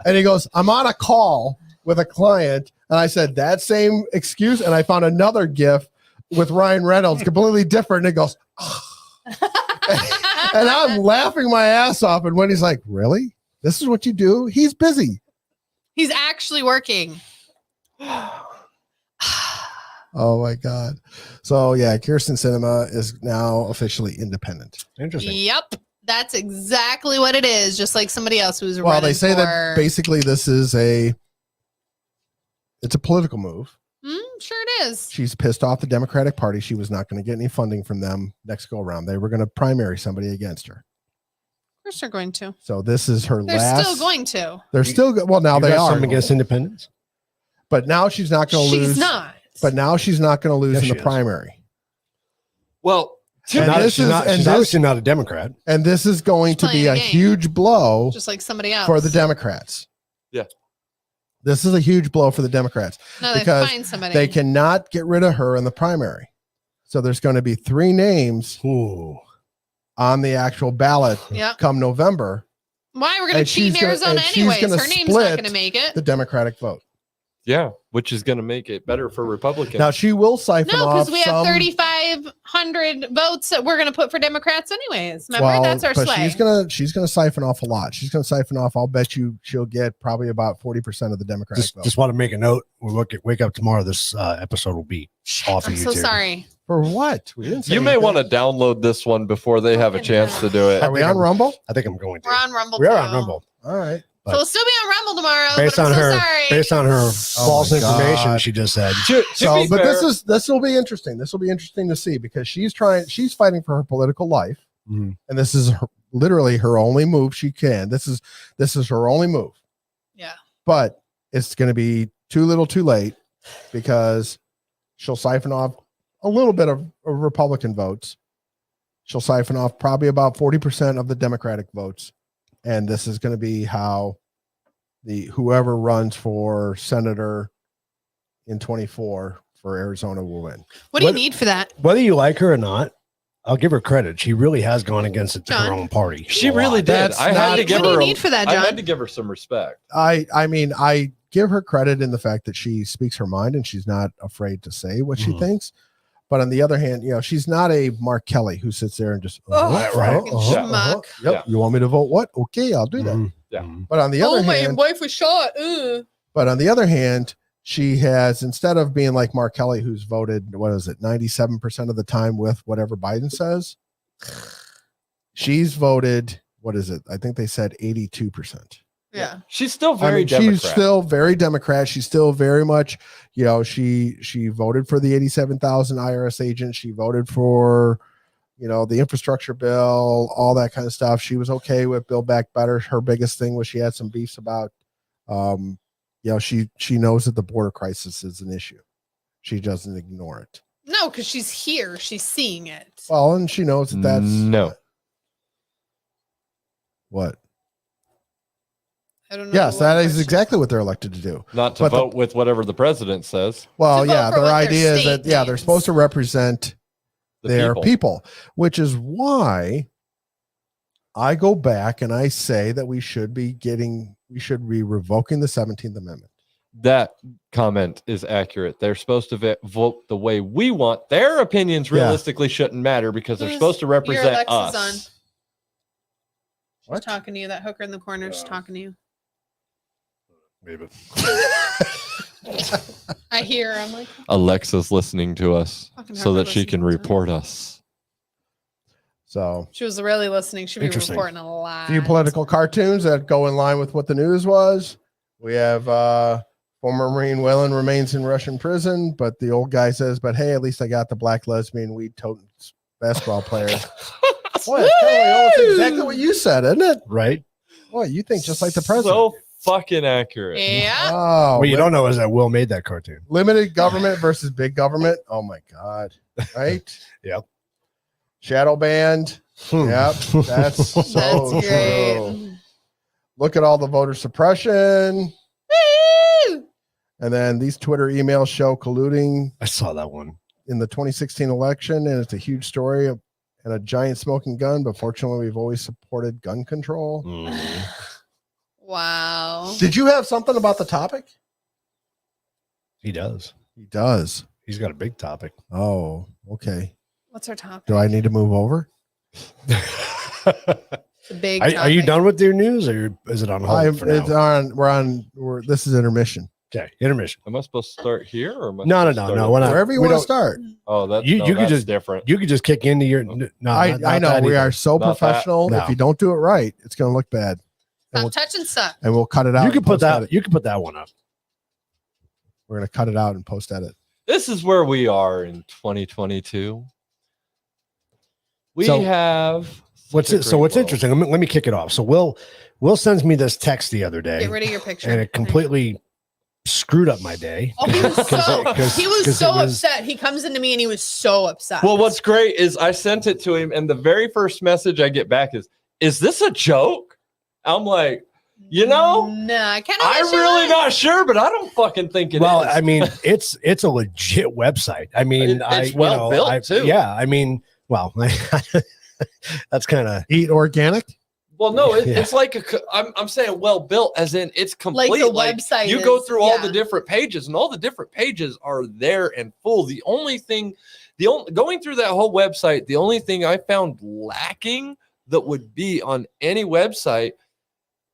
and he goes, "I'm on a call with a client," and I said that same excuse, and I found another GIF with Ryan Reynolds, completely different, and it goes, and I'm laughing my ass off, and Wendy's like, "Really? This is what you do?" He's busy. He's actually working. Oh my God. So yeah, Kirsten Sinema is now officially independent. Interesting. Yep. That's exactly what it is. Just like somebody else who's Well, they running say for... that basically this is it's a political move. Sure it is. She's pissed off the Democratic Party. She was not going to get any funding from them next go around. They were going to primary somebody against her. Of course they're going to. So this is her They're last. still going to. They're still go- well now You they got are. something against independence? But now she's not going to lose. She's not. But now she's not going to lose Yes, in she the is. primary. Well, She's, And not, this she's, is- not, and she's this- obviously not a Democrat. And this is going She's to be playing a a game. huge blow Just like somebody else. for the Democrats. Yeah. This is a huge blow for the Democrats. No, they because find somebody. They cannot get rid of her in the primary. So there's going to be 3 names Ooh. on the actual ballot Yeah. come November, Why? We're going And to cheat she's in gonna- Arizona and she's anyways. gonna Her name's not split going to make it. the Democratic vote. yeah, which is going to make it better for Republicans. Now she will siphon No, off because we have some. 3,500 votes that we're going to put for Democrats anyways. Remember, that's our but sway. she's gonna siphon off a lot. She's gonna siphon off. I'll bet you she'll get probably about 40% of the Democratic vote. Just want to make a note. We wake up tomorrow. This episode will be off of I'm YouTube. so sorry. For what? We didn't say you may anything. want to download this one before they have a chance to do it. Are we on Rumble? I think I'm going to. We're on Rumble. We are too. on Rumble. All right. So we'll still be on Rumble tomorrow. Based but I'm on so her, sorry. based on her false my information, God. she just said. To So, be but fair, this will be interesting. This will be interesting to see because she's fighting for her political life, Mhm. and this is literally her only move she can. This is her only move. Yeah. But it's going to be too little, too late because she'll siphon off a little bit of Republican votes. She'll siphon off probably about 40% of the Democratic votes, and this is going to be how whoever runs for senator in 24 for Arizona will win. What do you What- need for that? Whether you like her or not, I'll give her credit. She really has gone against her John? own party. she a lot. really did. That's I had not- to give What do her. you need for that, I John? had to give her some respect. I mean, I give her credit in the fact that she speaks her mind and she's not afraid to say what she Mhm. thinks. But on the other hand, she's not a Mark Kelly who sits there and just Oh, right. fucking schmuck. Yep. Yeah. You want me to vote what? Okay, I'll do that. Mhm. Yeah. But on the other my hand, wife was shot. but on the other hand, she has, instead of being like Mark Kelly, who's voted, 97% of the time with whatever Biden says, she's voted, I think they said 82%. Yeah. She's still very Democrat. She's still very Democrat. She's still very much, she voted for the 87,000 IRS agents. She voted for, the infrastructure bill, all that kind of stuff. She was okay with Build Back Better. Her biggest thing was she had some beefs about, she knows that the border crisis is an issue. She doesn't ignore it. No, because she's here. She's seeing it. Well, and she knows that that's no. What? I don't know. Yes, what that is question. exactly what they're elected to do. Not to But vote with whatever the president says. Well, To vote yeah, for their what their idea is state that, they're needs. supposed to represent The their people, which is why I go back and I say that we should be revoking the 17th Amendment. That comment is accurate. They're supposed to vote the way we want. Their opinions realistically shouldn't matter because they're supposed to represent Alexa's us. on. What? She's talking to you. That hooker in the corner is talking to you. Maybe. I hear her. I'm like, Alexa's listening to us Fucking so her that she can listening to report us. So, she was really listening. She'd be Interesting. reporting a lot. few political cartoons that go in line with what the news was. We have former Marine Whalen remains in Russian prison, but the old guy says, "But hey, at least I got the black lesbian weed toting basketball player." Boy, it's exactly what you said, isn't it? Right. Boy, you think just like the president. So fucking accurate. Yeah. Oh, What you don't know is that Will made that cartoon. limited government versus big government. Oh my God. Right? Yep. Shadow band. Yep. That's so That's true. great. Look at all the voter suppression. Woo! And then these Twitter emails show colluding I saw that one. in the 2016 election. And it's a huge story and a giant smoking gun. But fortunately, we've always supported gun control. Mhm. Wow. Did you have something about the topic? He does. He does. He's got a big topic. Oh, okay. What's our topic? Do I need to move over? The big Are you topic. done with your news, or is it on hold for now? This is intermission. Okay, intermission. Am I supposed to start here or am I No, supposed to no, start no. over? We're not. Wherever you we want to don't- start. Oh, that's You could that's just- different. You could just kick into your. No, I know that we either. are so Not that. professional. No. If you don't do it right, it's going to look bad. Stop touching stuff. And we'll cut it out. You and could put post that. edit. You could put that one up. We're going to cut it out and post edit. This is where we are in 2022. We So, have What's such a it? So great what's world. interesting? Let me kick it off. So Will sends me this text the other day, Get rid of your picture. and it completely screwed up my day. Oh, he was so 'Cause he was it so was- upset. He comes into me and he was so upset. Well, what's great is I sent it to him, and the very first message I get back is this a joke? I'm like, Nah, kind of. I'm really not sure, but I don't fucking think it is. Well, I mean, it's a legit website. I mean, It's well built, too. Yeah, I mean, well, that's kind of Eat organic. Well, no, Yeah. it's like I'm saying well built, as in it's complete. Like the website you go is- through all yeah. the different pages, and all the different pages are there and full. The only thing, going through that whole website, the only thing I found lacking that would be on any website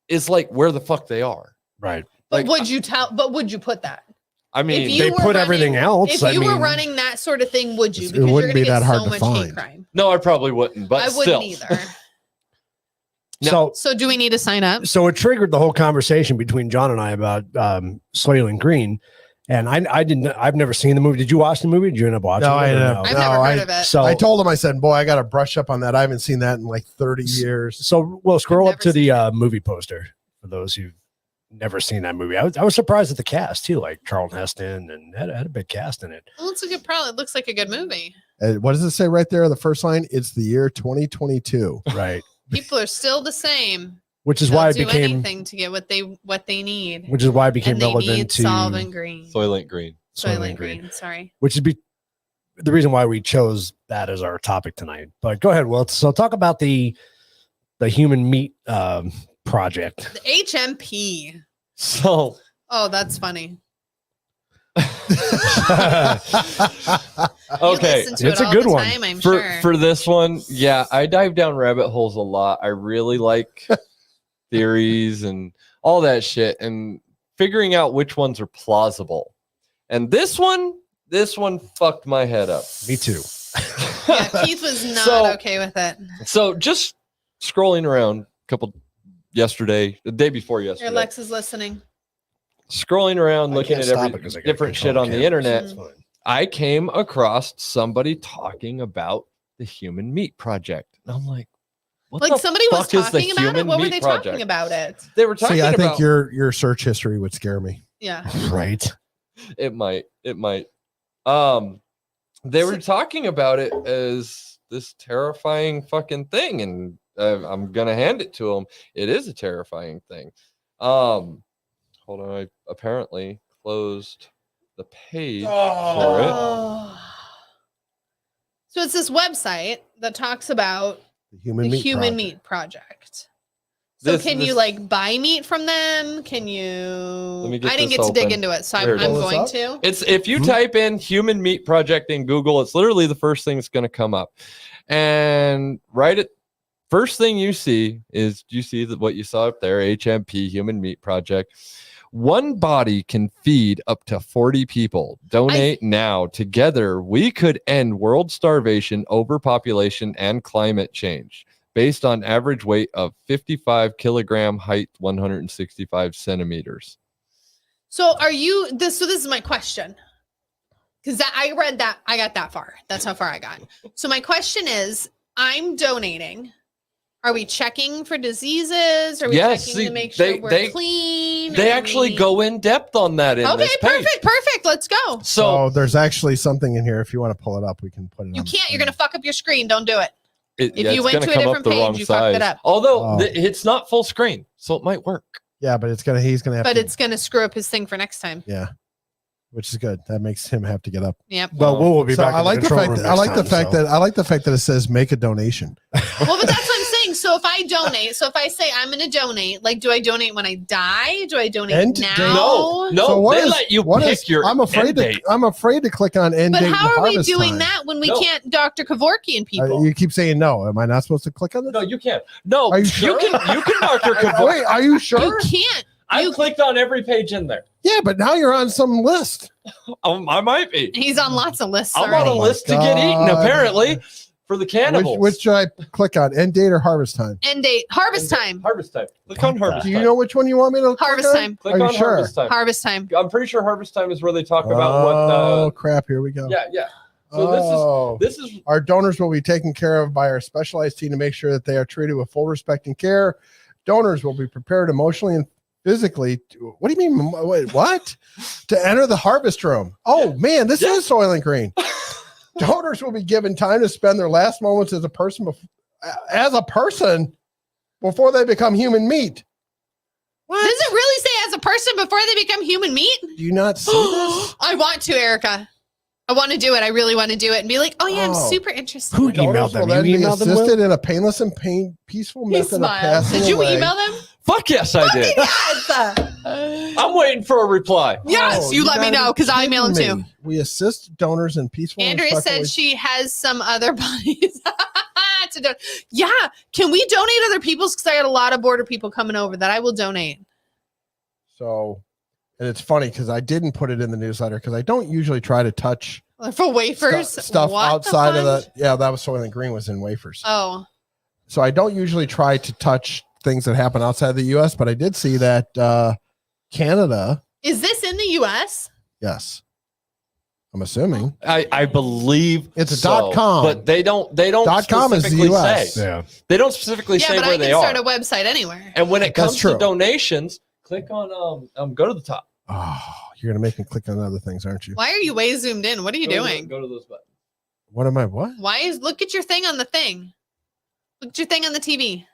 is like where the fuck they are. right. But Like, would you put that? I mean, If you They were put everything else. If I you were mean, running that sort of thing, would you? It Because wouldn't you're be gonna that get hard so to much find. hate crime. no, I probably wouldn't, but I still. wouldn't either. So So do we need to sign up? so it triggered the whole conversation between John and I about Soylent Green, and I've never seen the movie. Did you watch the movie? Did you end up watching No, it? I or didn't. I've No, never heard of it. So I told him, I said, boy, I got to brush up on that. I haven't seen that in like 30 years. So we'll scroll I've up to never the movie poster for those who've never seen that movie. I was surprised at the cast too, like Charlton Heston, and had a big cast in it. Well, it's a good. Probably it looks like a good movie. What does it say right there? The first line, it's the year 2022. Right. People are still the same. Which is They'll why it do became anything to get what they need. which is why it became And they relevant need to Solvent Green. Soylent Green. Soylent Green. Sorry. which is the reason why we chose that as our topic tonight. But go ahead, Will. So talk about the human meat project. The HMP. So Oh, that's funny. You okay, listen to It's it a all good the one. time, I'm for sure. for this one, yeah, I dive down rabbit holes a lot. I really like theories and all that shit and figuring out which ones are plausible. And this one fucked my head up. Me too. Yeah, Keith was not okay with it. So just scrolling around the day before yesterday. Your Lex is listening. Scrolling around, I looking can't at stop every it 'cause I got different shit control on the cameras. internet. It's fine. I came across somebody talking about the Human Meat Project. And I'm like, what Like the somebody was fuck is the talking about it. Human What were Meat they Project? talking about it? They were talking See, I about think your search history would scare me. Yeah. Right. it might. They were talking about it as this terrifying fucking thing, and I'm gonna hand it to them. It is a terrifying thing. Hold on, I apparently closed the page for it. Oh. So it's this website that talks about The Human the Meat Human Project. Meat Project. So can you like buy meat from them? Can you? me get I didn't this get to dig open. into it, so Here I'm it is. going to. It's if you type in Human Meat Project in Google, it's literally the first thing that's going to come up. And first thing you see is what you saw up there, HMP, Human Meat Project. One body can feed up to 40 people. Donate now. Together, we could end world starvation, overpopulation, and climate change. Based on average weight of 55 kilogram, height 165 centimeters. So are you this? So this is my question, because I read that I got that far. That's how far I got. So my question is, I'm donating. Are we checking for diseases? Are we checking to make sure we're clean? They actually go in depth on that in this page. Perfect. Let's go. So there's actually something in here. If you want to pull it up, we can put it. You on the can't. You're screen. gonna fuck up your screen. Don't do it. If you went to a different page, you fucked it up. Although it's not full screen, so it might work. Yeah, but he's gonna have. But to, it's gonna screw up his thing for next time. Yeah, which is good. That makes him have to get up. Yep. Well, we'll be So back. I like the fact that I like the fact that it says make a donation. Well, but that's what I'm saying. So if I donate, if I say I'm going to donate, like, do I donate when I die? Do I donate now? No. So They let you pick your I'm afraid to click on end But date. how are we harvest doing time. that when we can't Dr. Kevorkian people? You keep saying no. Am I not supposed to click on this? No, you can't. No, Are you sure? You can Dr. Kevorkian. Wait, are you sure? You can't. I clicked on every page in there. Yeah, but now you're on some list. I might be. He's on lots of lists. I'm on a list to get eaten, apparently, for the cannibals. Which should I click on? End date or harvest time? End date. Harvest time. Harvest time. Click on harvest Do time. you know which one you want me to Harvest click on? time. Click Are you on sure? harvest time. Harvest time. I'm pretty sure harvest time is where they talk about what Oh crap! Here we go. Yeah. So this is our donors will be taken care of by our specialized team to make sure that they are treated with full respect and care. Donors will be prepared emotionally and physically. What do you mean? Wait, what? To enter the harvest room. Oh man, this is Soylent Green. Donors will be given time to spend their last moments as a person before they become human meat. What? Does it really say as a person before they become human meat? Do you not see this? I want to, Erica. I want to do it. I really want to do it and be like, oh yeah, I'm super interested. Who Donors emailed them? will then You be emailed them, assisted Will? in a painless and peaceful He method of smiled. passing Did you away. email them? fuck yes, I did. Yes. I'm waiting for a reply. Yes, Oh, you let me gotta know be because I email them kidding too. me. We assist donors in peaceful. and Andrea respectful said she has some other bodies to donate. Yeah, can we donate other people's? Because I got a lot of border people coming over that I will donate. So, and it's funny because I didn't put it in the newsletter because I don't usually try to touch For wafers, stuff What outside of fudge? the. Yeah, that was Soylent Green was in wafers. Oh, So I don't usually try to touch things that happen outside the U.S., but I did see that Canada. is this in the U.S.? Yes, I'm assuming I believe it's a .com, but they don't .com is the specifically US. say. Yeah. They don't specifically Yeah, say but where I they can are. start a website anywhere. And when it That's comes true. to donations, click on go to the top. Oh, you're gonna make me click on other things, aren't you? Why are you way zoomed in? What are you doing? Go to those buttons. What am I? What? Why is look at your thing on the thing? Look at your thing on the TV.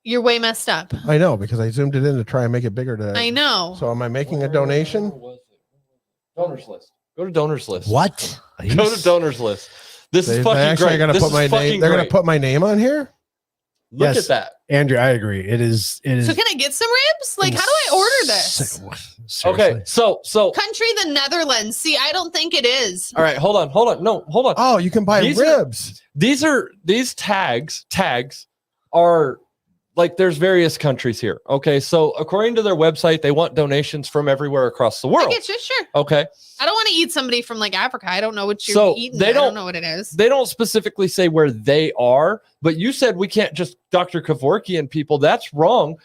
You're way messed up. I know because I zoomed it in to try and make it bigger. I know. So am I making a donation? Where was it? Donors list. Go to donors list. What? Go to donors list. This is They fucking actually great. gonna This put my is name. fucking They're gonna great. put my name on here. Look Yes. at that. Andrew, I agree. It is. So can I get some ribs? Like, how do I order this? Okay, so Country the Netherlands. See, I don't think it is. all right, hold on. No, hold on. Oh, you can buy These ribs. These tags are like there's various countries here. Okay. So according to their website, they want donations from everywhere across the I world. get you, sure. Okay. I don't want to eat somebody from like Africa. I don't know what you're So eating. they I don't don't- know what it is. They don't specifically say where they are, but you said we can't just Dr. Kevorkian people. That's wrong.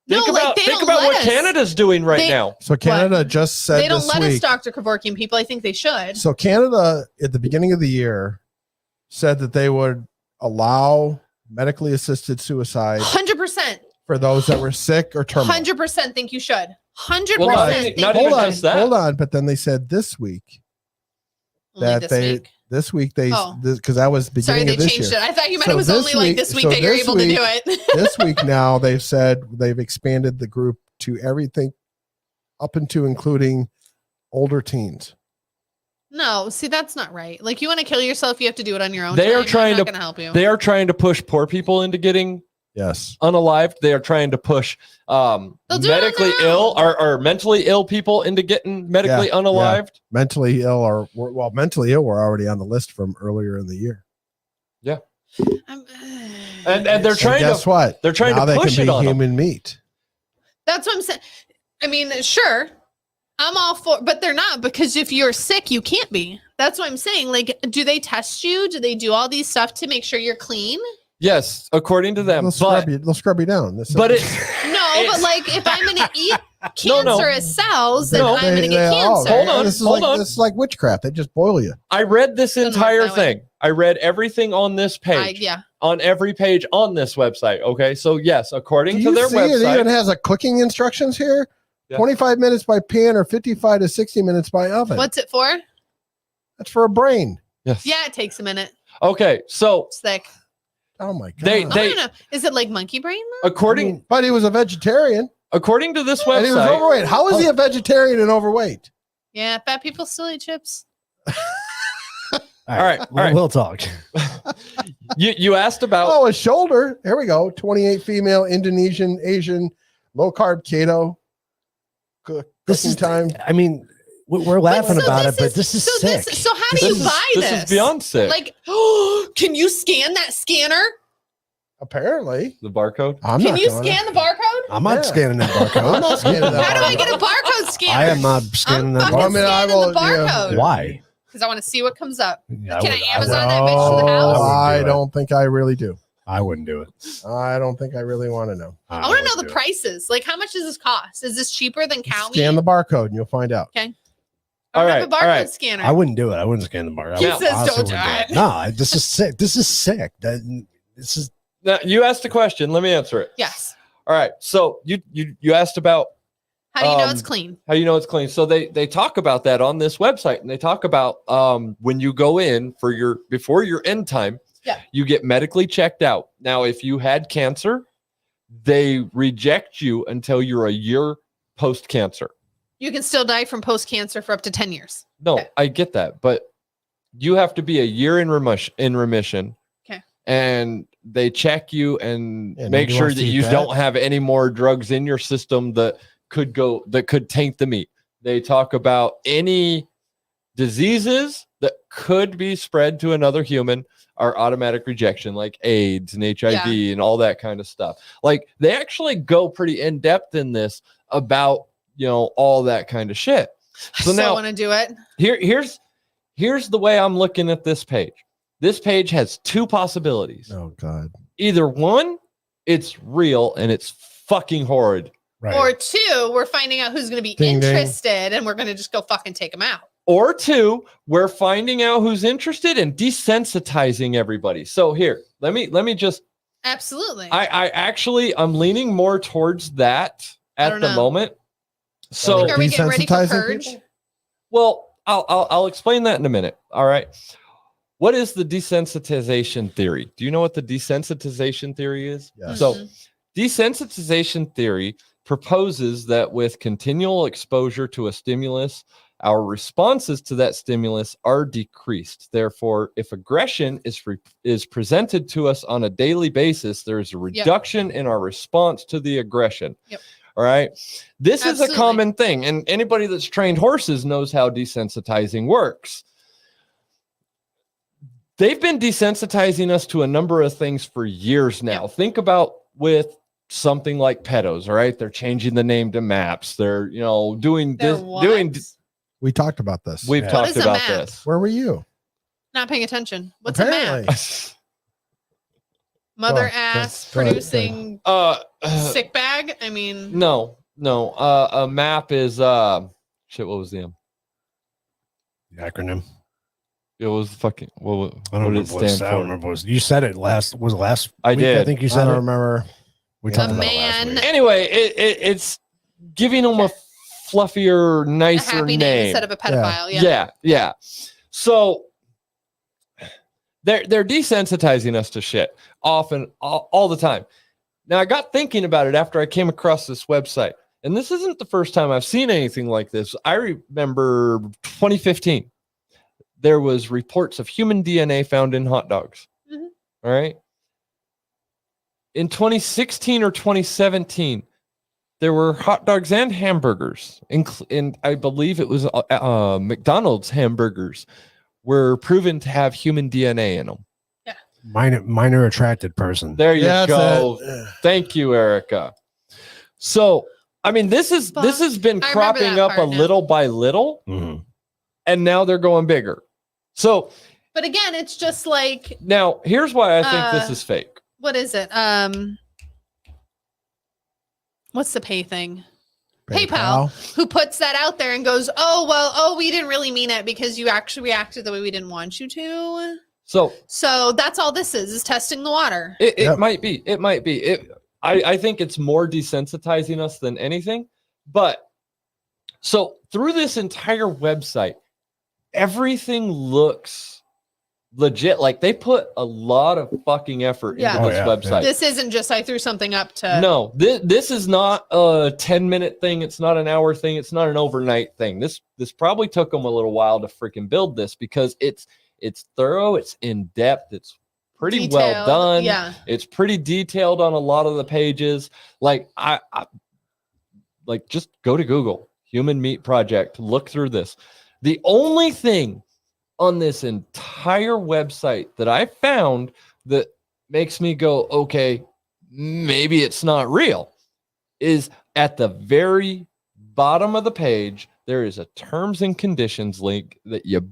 No, Think like, about they think don't about let what us. Canada's doing right They- now. So Canada just said They don't this let us week. Dr. Kevorkian people. I think they should. So Canada at the beginning of the year said that they would allow medically assisted suicide 100%. for those that were sick or terminal. 100% think you should. 100% Well, not think not you even hold on, just that. hold on. But then they said this week Only that this they week. this week they Oh. because that was Sorry, beginning they of this changed year. it. I thought you meant So it was this only like week- this week so that you're this able to do week- it. This week now they've said they've expanded the group to everything up into including older teens. No, see, that's not right. Like, you want to kill yourself, you have to do it on your own. They are time. trying I'm not to- going to help you. They are trying to push poor people into getting Yes. unalived. They are trying to push They'll do it on medically their ill own. or mentally ill people into getting medically Yeah, unalived. Mentally ill or well, mentally ill were already on the list from earlier in the year. And they're And trying guess to what? they're trying now to they push can it be on them. human meat. That's what I'm saying. I mean, sure, I'm all for, but they're not, because if you're sick, you can't be. That's what I'm saying. Like, do they test you? Do they do all these stuff to make sure you're clean? Yes, according to them. They'll scrub you down. But it No, It's- but like, if I'm going to eat No, no. cancerous cells, then No. I'm going to get cancer. Hold on. This is like witchcraft. They just boil you. I read this Doesn't work entire that way. thing. I read everything on this page. Yeah. On every page on this website. Okay. So yes, according Do to you their see it website. even has a cooking instructions here? Yeah. 25 minutes by pan or 55 to 60 minutes by oven. What's it for? That's for a brain. Yes. Yeah, it takes a minute. Okay. So It's thick. Oh my god. They- I don't know. Is it like monkey brain though? according but he was a vegetarian according to this and he was website. overweight. How is he a vegetarian and overweight? Yeah, fat people still eat chips. All right, all right. We'll talk. You asked about Oh, a shoulder. Here we go. 28 female, Indonesian, Asian, low carb keto. This Cooking is time. I mean, we're laughing so about it, but this is so sick. so how do this you is, buy this is beyond sick. Like, can you scan that scanner? Apparently. The barcode. I'm Can not you going scan the barcode? I'm not Yeah. scanning that I'm barcode. not scanning that How do I barcode. get a barcode scanner? I am not scanning I'm that fucking Well, I mean, I scanning will- the yeah. barcode. Why? Because I want to see what comes up. Yeah, Can I would- Amazon would- that bitch to the house? I I wouldn't do it. don't think I really do. I wouldn't do it. I don't think I really want to know. I want to know the prices. Like, how much does this cost? Is this cheaper than cow Scan meat? the barcode and you'll find out. I don't All have a right, barcode all right. scanner. I wouldn't do it. I wouldn't scan the barcode. He I says honestly don't wouldn't do do No, this is sick. This is sick. This is Now you asked a question. Let me answer it. Yes. All right. So you asked about How do you know it's clean? how you know it's clean. So they talk about that on this website, and they talk about when you go in for before your end time, Yeah. you get medically checked out. Now, if you had cancer, they reject you until you're a year post cancer. You can still die from post cancer for up to 10 years. No, Okay. I get that, but you have to be a year in remission. Okay. And they check you and Yeah, make nobody sure wants that to eat you that. don't have any more drugs in your system that could taint the meat. They talk about any diseases that could be spread to another human are automatic rejection, like AIDS and HIV and all that kind of stuff. Like, they actually go pretty in depth in this about, all that kind of shit. So I still now want to do it. here's the way I'm looking at this page. This page has two possibilities. Oh God. Either one, it's real and it's fucking horrid. right. Or two, we're finding out who's going to be Ding, ding. interested and we're going to just go fucking take them out. Or two, we're finding out who's interested and desensitizing everybody. So here, let me just Absolutely. I'm leaning more towards that I at don't the know. moment. So Like, are we getting ready for Desensitizing purge? people? well, I'll explain that in a minute. All right. What is the desensitization theory? Do you know what the desensitization theory is? Yes. So Mhm. desensitization theory proposes that with continual exposure to a stimulus, our responses to that stimulus are decreased. Therefore, if aggression is presented to us on a daily basis, there's a reduction in our response to the aggression. Yep. All right. This is a Absolutely. common thing. And anybody that's trained horses knows how desensitizing works. They've been desensitizing us to a number of things for years now. Yep. Think about with something like pedos, right? They're changing the name to maps. They're, doing this, We talked about this. we've What talked is a about map? this. Where were you? Not paying attention. What's Apparently. a map? Mother Go ahead, ass go ahead. producing sick bag. I mean, No. A map is shit. What was the The acronym. It was fucking. What I don't did it remember what stand I don't for? remember. You said it last. Was it last? I week? did. I think you I said don't it. remember. We A talked about it last man. week. Anyway, it's giving them a fluffier, a nicer happy name name. instead of a pedophile. Yeah. Yeah. So they're desensitizing us to shit often, all the time. Now I got thinking about it after I came across this website, and this isn't the first time I've seen anything like this. I remember 2015. There was reports of human DNA found in hot dogs. Mhm. All right. In 2016 or 2017, there were hot dogs and hamburgers, and I believe it was McDonald's hamburgers were proven to have human DNA in them. Minor attracted person. There you Yeah, go. that's it. Thank you, Erica. So, I mean, this has been I remember cropping that up a part now. little by little, Mhm. and now they're going bigger. So But again, it's just like, now here's why I think this is fake. what is it? What's the pay thing? PayPal, who puts that out there and goes, we didn't really mean it because you actually reacted the way we didn't want you to. So that's all this is testing the water. it Yep. might be. It might be. I think it's more desensitizing us than anything. But so through this entire website, everything looks legit. Like they put a lot of fucking effort Yeah. into this Oh, yeah. website. This isn't just I threw something up to. No, this is not a 10-minute thing. It's not an hour thing. It's not an overnight thing. This probably took them a little while to freaking build this because it's thorough. It's in depth. It's pretty well Detailed, done. yeah. It's pretty detailed on a lot of the pages. Like I like just go to Google Human Meat Project. Look through this. The only thing on this entire website that I found that makes me go, okay, maybe it's not real, is at the very bottom of the page, there is a terms and conditions link that you,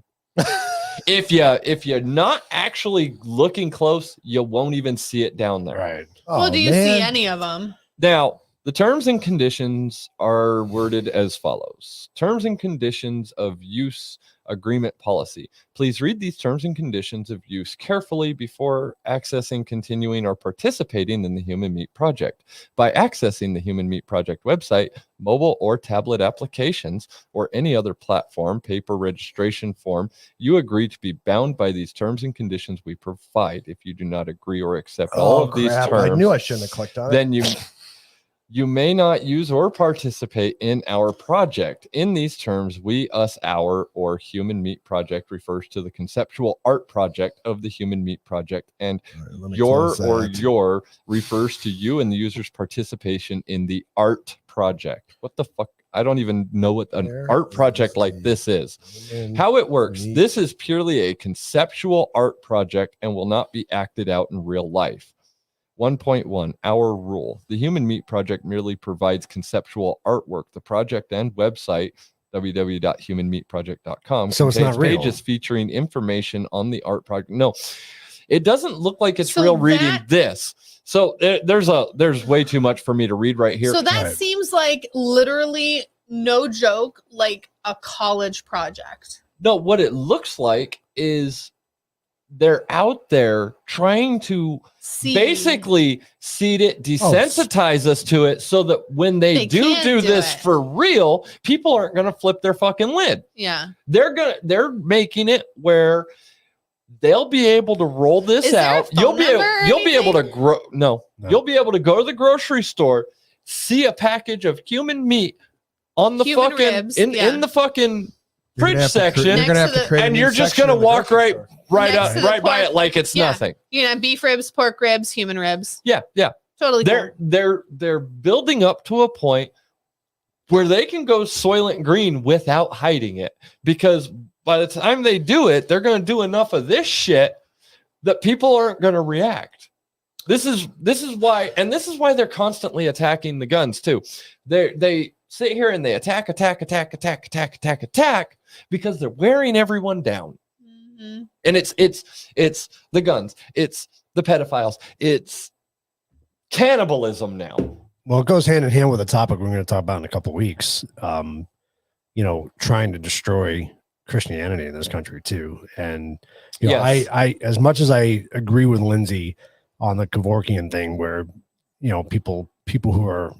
if you're not actually looking close, you won't even see it down there. Right. Well, do you man. see any of them? Now, the terms and conditions are worded as follows. Terms and conditions of use agreement policy. Please read these terms and conditions of use carefully before accessing, continuing, or participating in the Human Meat Project. By accessing the Human Meat Project website, mobile or tablet applications, or any other platform, paper registration form, you agree to be bound by these terms and conditions we provide. If you do not agree or accept all of these crap. terms, I knew I shouldn't have clicked on it. then you may not use or participate in our project. In these terms, we, us, our, or Human Meat Project refers to the conceptual art project of the Human Meat Project, and All right, let me your close or that. your refers to you and the user's participation in the art project. What the fuck? I don't even know what an Where art project is like the this is. Human How it works. Meat- This is purely a conceptual art project and will not be acted out in real life. 1.1 Our rule. The Human Meat Project merely provides conceptual artwork. The project and website, www.humanmeatproject.com, So it's not contains real. pages featuring information on the art project. No, it doesn't look like it's So real reading that- this. So there's way too much for me to read right here. So that Right. seems like literally, no joke, like a college project. No, what it looks like is they're out there trying to See, basically seed it, desensitize us to it so that when they, They do can't do this it. for real, people aren't going to flip their fucking lid. yeah. They're making it where they'll be able to roll this Is there a out. phone You'll be able to number or grow. No, No. you'll be able to go to the grocery store, see a package of human meat on the Human fucking ribs, yeah. in the fucking You're gonna fridge have to cre- section, You're gonna Next have to to the- create a and new you're just section gonna in the walk grocery right store. right Next up to the right by pork- it like it's yeah. nothing. You know, beef ribs, pork ribs, human ribs. Yeah. Totally. They're building up to a point where they can go Soylent Green without hiding it, because by the time they do it, they're going to do enough of this shit that people aren't going to react. This is why, and this is why they're constantly attacking the guns too. They sit here and they attack because they're wearing everyone down. Mm-hmm. And it's the guns, it's the pedophiles, it's cannibalism now. Well, it goes hand in hand with the topic we're going to talk about in a couple of weeks. Trying to destroy Christianity in this country too. And Yes. I as much as I agree with Lindsay on the Kevorkian thing, where people who are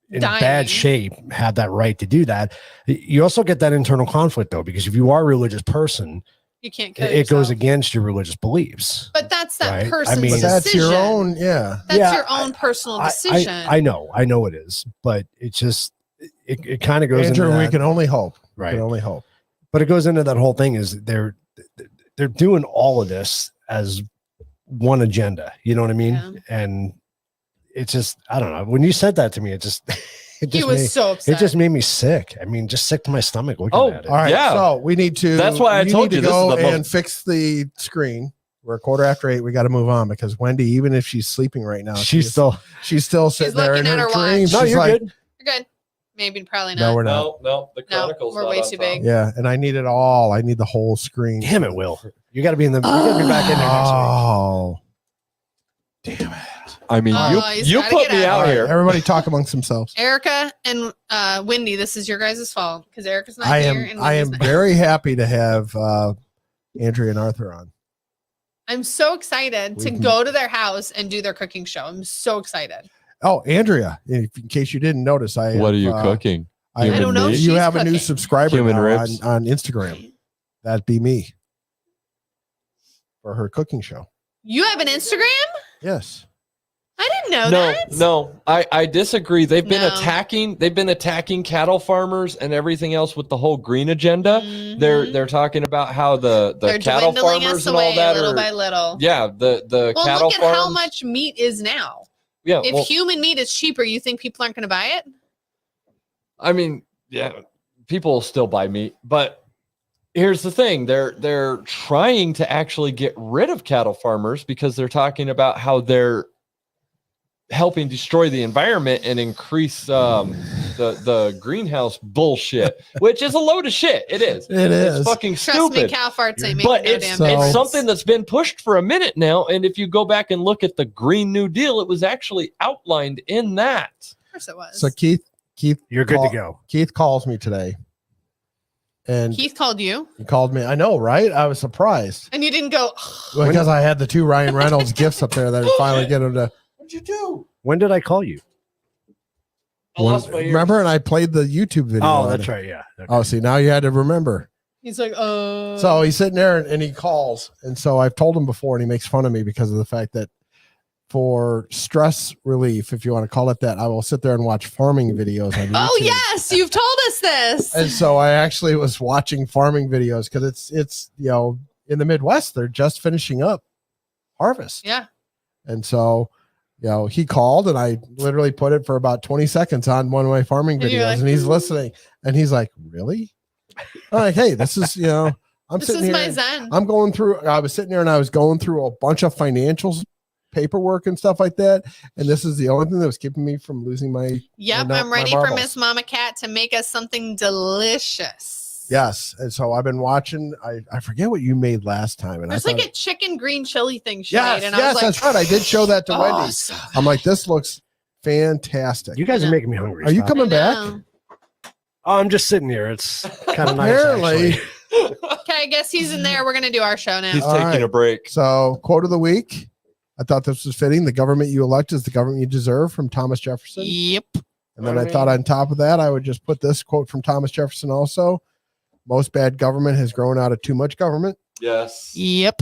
in Dying. bad shape have that right to do that. You also get that internal conflict though, because if you are a religious person, You can't kill it goes yourself. against your religious beliefs. But that's that Right? I person's mean- But that's decision. your own, yeah. That's Yeah, your own personal decision. I know it is, but it's just it kind of goes Andrew, into we that, can only hope. right. We can only hope. But it goes into that whole thing is they're doing all of this as one agenda. You know what I mean? Yeah. And it's just, I don't know. When you said that to me, it He was so upset. it just made me sick. I mean, just sick to my stomach looking at it. All right. Yeah. So we need to. That's why I you told need you to this is go the most- and fix the screen. We're 8:15. We got to move on because Wendy, even if she's sleeping right now, She's still, she's still sitting there in looking at her her watch. dreams. no, She's you're like, good. You're good. Maybe, probably no, not. we're not. No, the No, chronicles. we're not way on too top. big. Yeah, and I need it all. I need the whole screen. Damn it, Will. You got to be in the, you got to be back in there next week. Oh, damn it! I mean, Oh, he's you gotta put get me out All out right, here. everybody talk amongst themselves. Erica and Wendy, this is your guys' fault because Erica's not I here. am. And I am Wendy's not- very happy to have Andrea and Arthur on. I'm so excited to Mhm. go to their house and do their cooking show. I'm so excited. Oh, Andrea, in case you didn't notice, What are you cooking? I Human don't know. meat? She's You have a new cooking. subscriber Human now ribs? on Instagram. That'd be me for her cooking show. You have an Instagram? Yes. I didn't know that. No, I disagree. They've been No. attacking cattle farmers and everything else with the whole green agenda. Mhm. They're talking about how the They're cattle dwindling farmers us and all away that little are, by little. yeah, the Well, cattle look at farms. how much meat is now. Yeah, If well, human meat is cheaper, you think people aren't going to buy it? I mean, yeah, people still buy meat, but here's the thing: they're trying to actually get rid of cattle farmers because they're talking about how they're helping destroy the environment and increase the greenhouse bullshit, which is a load of shit. It is. It is. It's fucking Trust stupid. me, cow farts ain't making But no it's, damn So- difference. it's something that's been pushed for a minute now. And if you go back and look at the Green New Deal, it was actually outlined in that. Of course it was. So Keith You're good call- to go. Keith calls me today. And Keith called you, he called me. I know, right? I was surprised and you didn't go. because I had the 2 Ryan Reynolds gifts up there that I finally get him to. What'd you do? When did I call you? I lost my ears. Remember, and I played the YouTube video. Oh, on that's it. right. Yeah. Okay. Oh, see, now you had to remember. He's like, So he's sitting there and he calls. And so I've told him before, and he makes fun of me because of the fact that for stress relief, if you want to call it that, I will sit there and watch farming videos on YouTube. oh yes, you've told us this. And so I actually was watching farming videos because it's in the Midwest, they're just finishing up harvest. Yeah. And so, he called and I literally put it for about 20 seconds on one of my farming And you're videos like, and he's listening and he's like, really? I'm like, hey, this is, I'm This sitting is here. my zen. I was sitting there and I was going through a bunch of financials, paperwork and stuff like that. And this is the only thing that was keeping me from losing my, Yep, my I'm ready marbles. for Miss Mama Cat to make us something delicious. yes. And so I've been watching, I forget what you made last time. And There's I like thought, a chicken green chili thing she yes, made, and I yes, was like, that's right. I did show that to Wendy. awesome. I'm like, this looks fantastic. You guys Yeah. are making me hungry. Are you Stop. coming back? I know. Oh, I'm just sitting here. It's kind of nice. Apparently. Actually. Okay, I guess he's in there. We're gonna do our show now. He's All taking right. a break. So, quote of the week. I thought this was fitting. The government you elect is the government you deserve, from Thomas Jefferson. Yep. And then I thought on top of that, I would just put this quote from Thomas Jefferson also. Most bad government has grown out of too much government. Yes. Yep.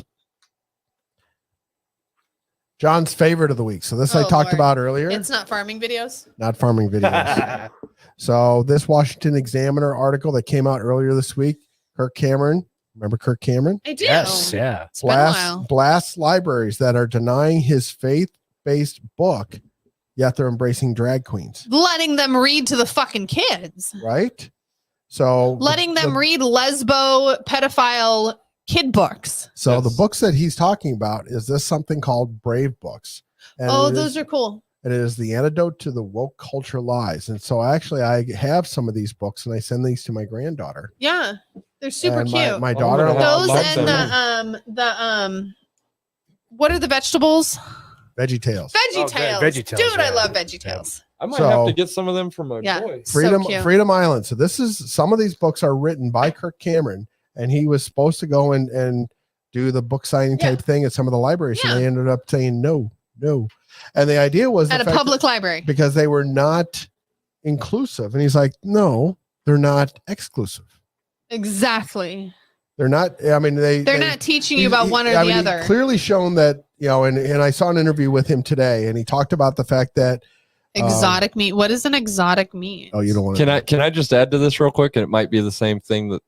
John's favorite of the week. So this I Oh, talked Lord. about earlier, It's not farming videos. not farming videos. So this Washington Examiner article that came out earlier this week, Kirk Cameron, remember Kirk Cameron? I do. Yes. Yeah. It's been a while. Blasts libraries that are denying his faith-based book, yet they're embracing drag queens, Letting them read to the fucking kids. right? So Letting them read lesbo pedophile kid books. So Yes. the books that he's talking about is this something called Brave Books. And Oh, it those is- are cool. It is the antidote to the woke culture lies. And so actually I have some of these books and I send these to my granddaughter. Yeah, they're super And cute. My Oh, daughter I'm gonna have Those Box and them. the what are the vegetables? Veggie Tales. Veggie Oh, Tales. Veggie Tales, Dude, I yeah. love Veggie Tales. I might So- have to get some of them for my Yeah. boy. Freedom So cute. Freedom Island. So this is some of these books are written by Kirk Cameron, and he was supposed to go and do the book signing Yeah. type thing at some of the libraries, Yeah. and they ended up saying no. And the idea was the At a fact public that- library. because they were not inclusive, and he's like, no, they're not exclusive. Exactly. They're not. I mean, They're they- not teaching you about one or I the mean, he other. clearly shown that, and I saw an interview with him today, and he talked about the fact that Exotic meat. What is an exotic meat? oh, you don't want Can I just add to this real quick? And it might be the same thing that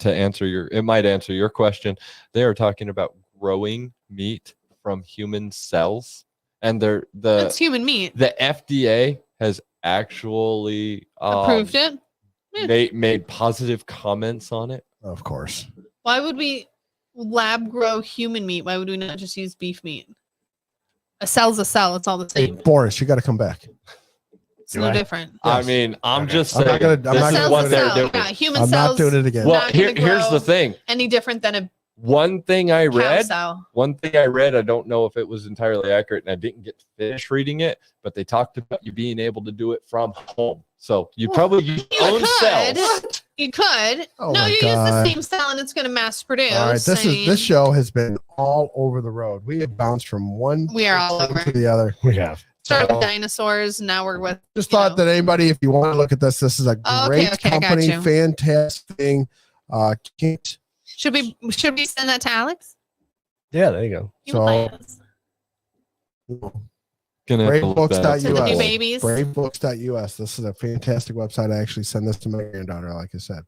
it might answer your question. They are talking about growing meat from human cells, and That's human meat. the FDA has actually Approved it. made positive comments on it. of course. Why would we lab grow human meat? Why would we not just use beef meat? A cell's a cell. It's all the Hey, same. Boris, you got to come back. It's Do no I? different. I Yes. mean, I'm Okay. just I'm saying not gonna- I'm this not is gonna what do they're that. doing. Yeah, human I'm cells. not doing it again. Well, not gonna here's the grow thing. Any different than a One thing I cow read, cell. I don't know if it was entirely accurate, and I didn't get to finish reading it, but they talked about you being able to do it from home. So you probably use You your own could. cells. You could. Oh no, my you use God. the same cell and it's going to mass produce. All right, this show has been all over the road. We have bounced from one We are all thing over. to the other. We have. Started with dinosaurs. Now we're with. Just you thought know. that anybody, if you want to look at this is a Oh, great okay, I got company, you. fantastic thing. Can't Should we send that to Alex? Yeah, there you go. You would like us. Gonna have to look that up. To the new Bravebooks.us. babies. Bravebooks.us. This is a fantastic website. I actually send this to my granddaughter, like I said.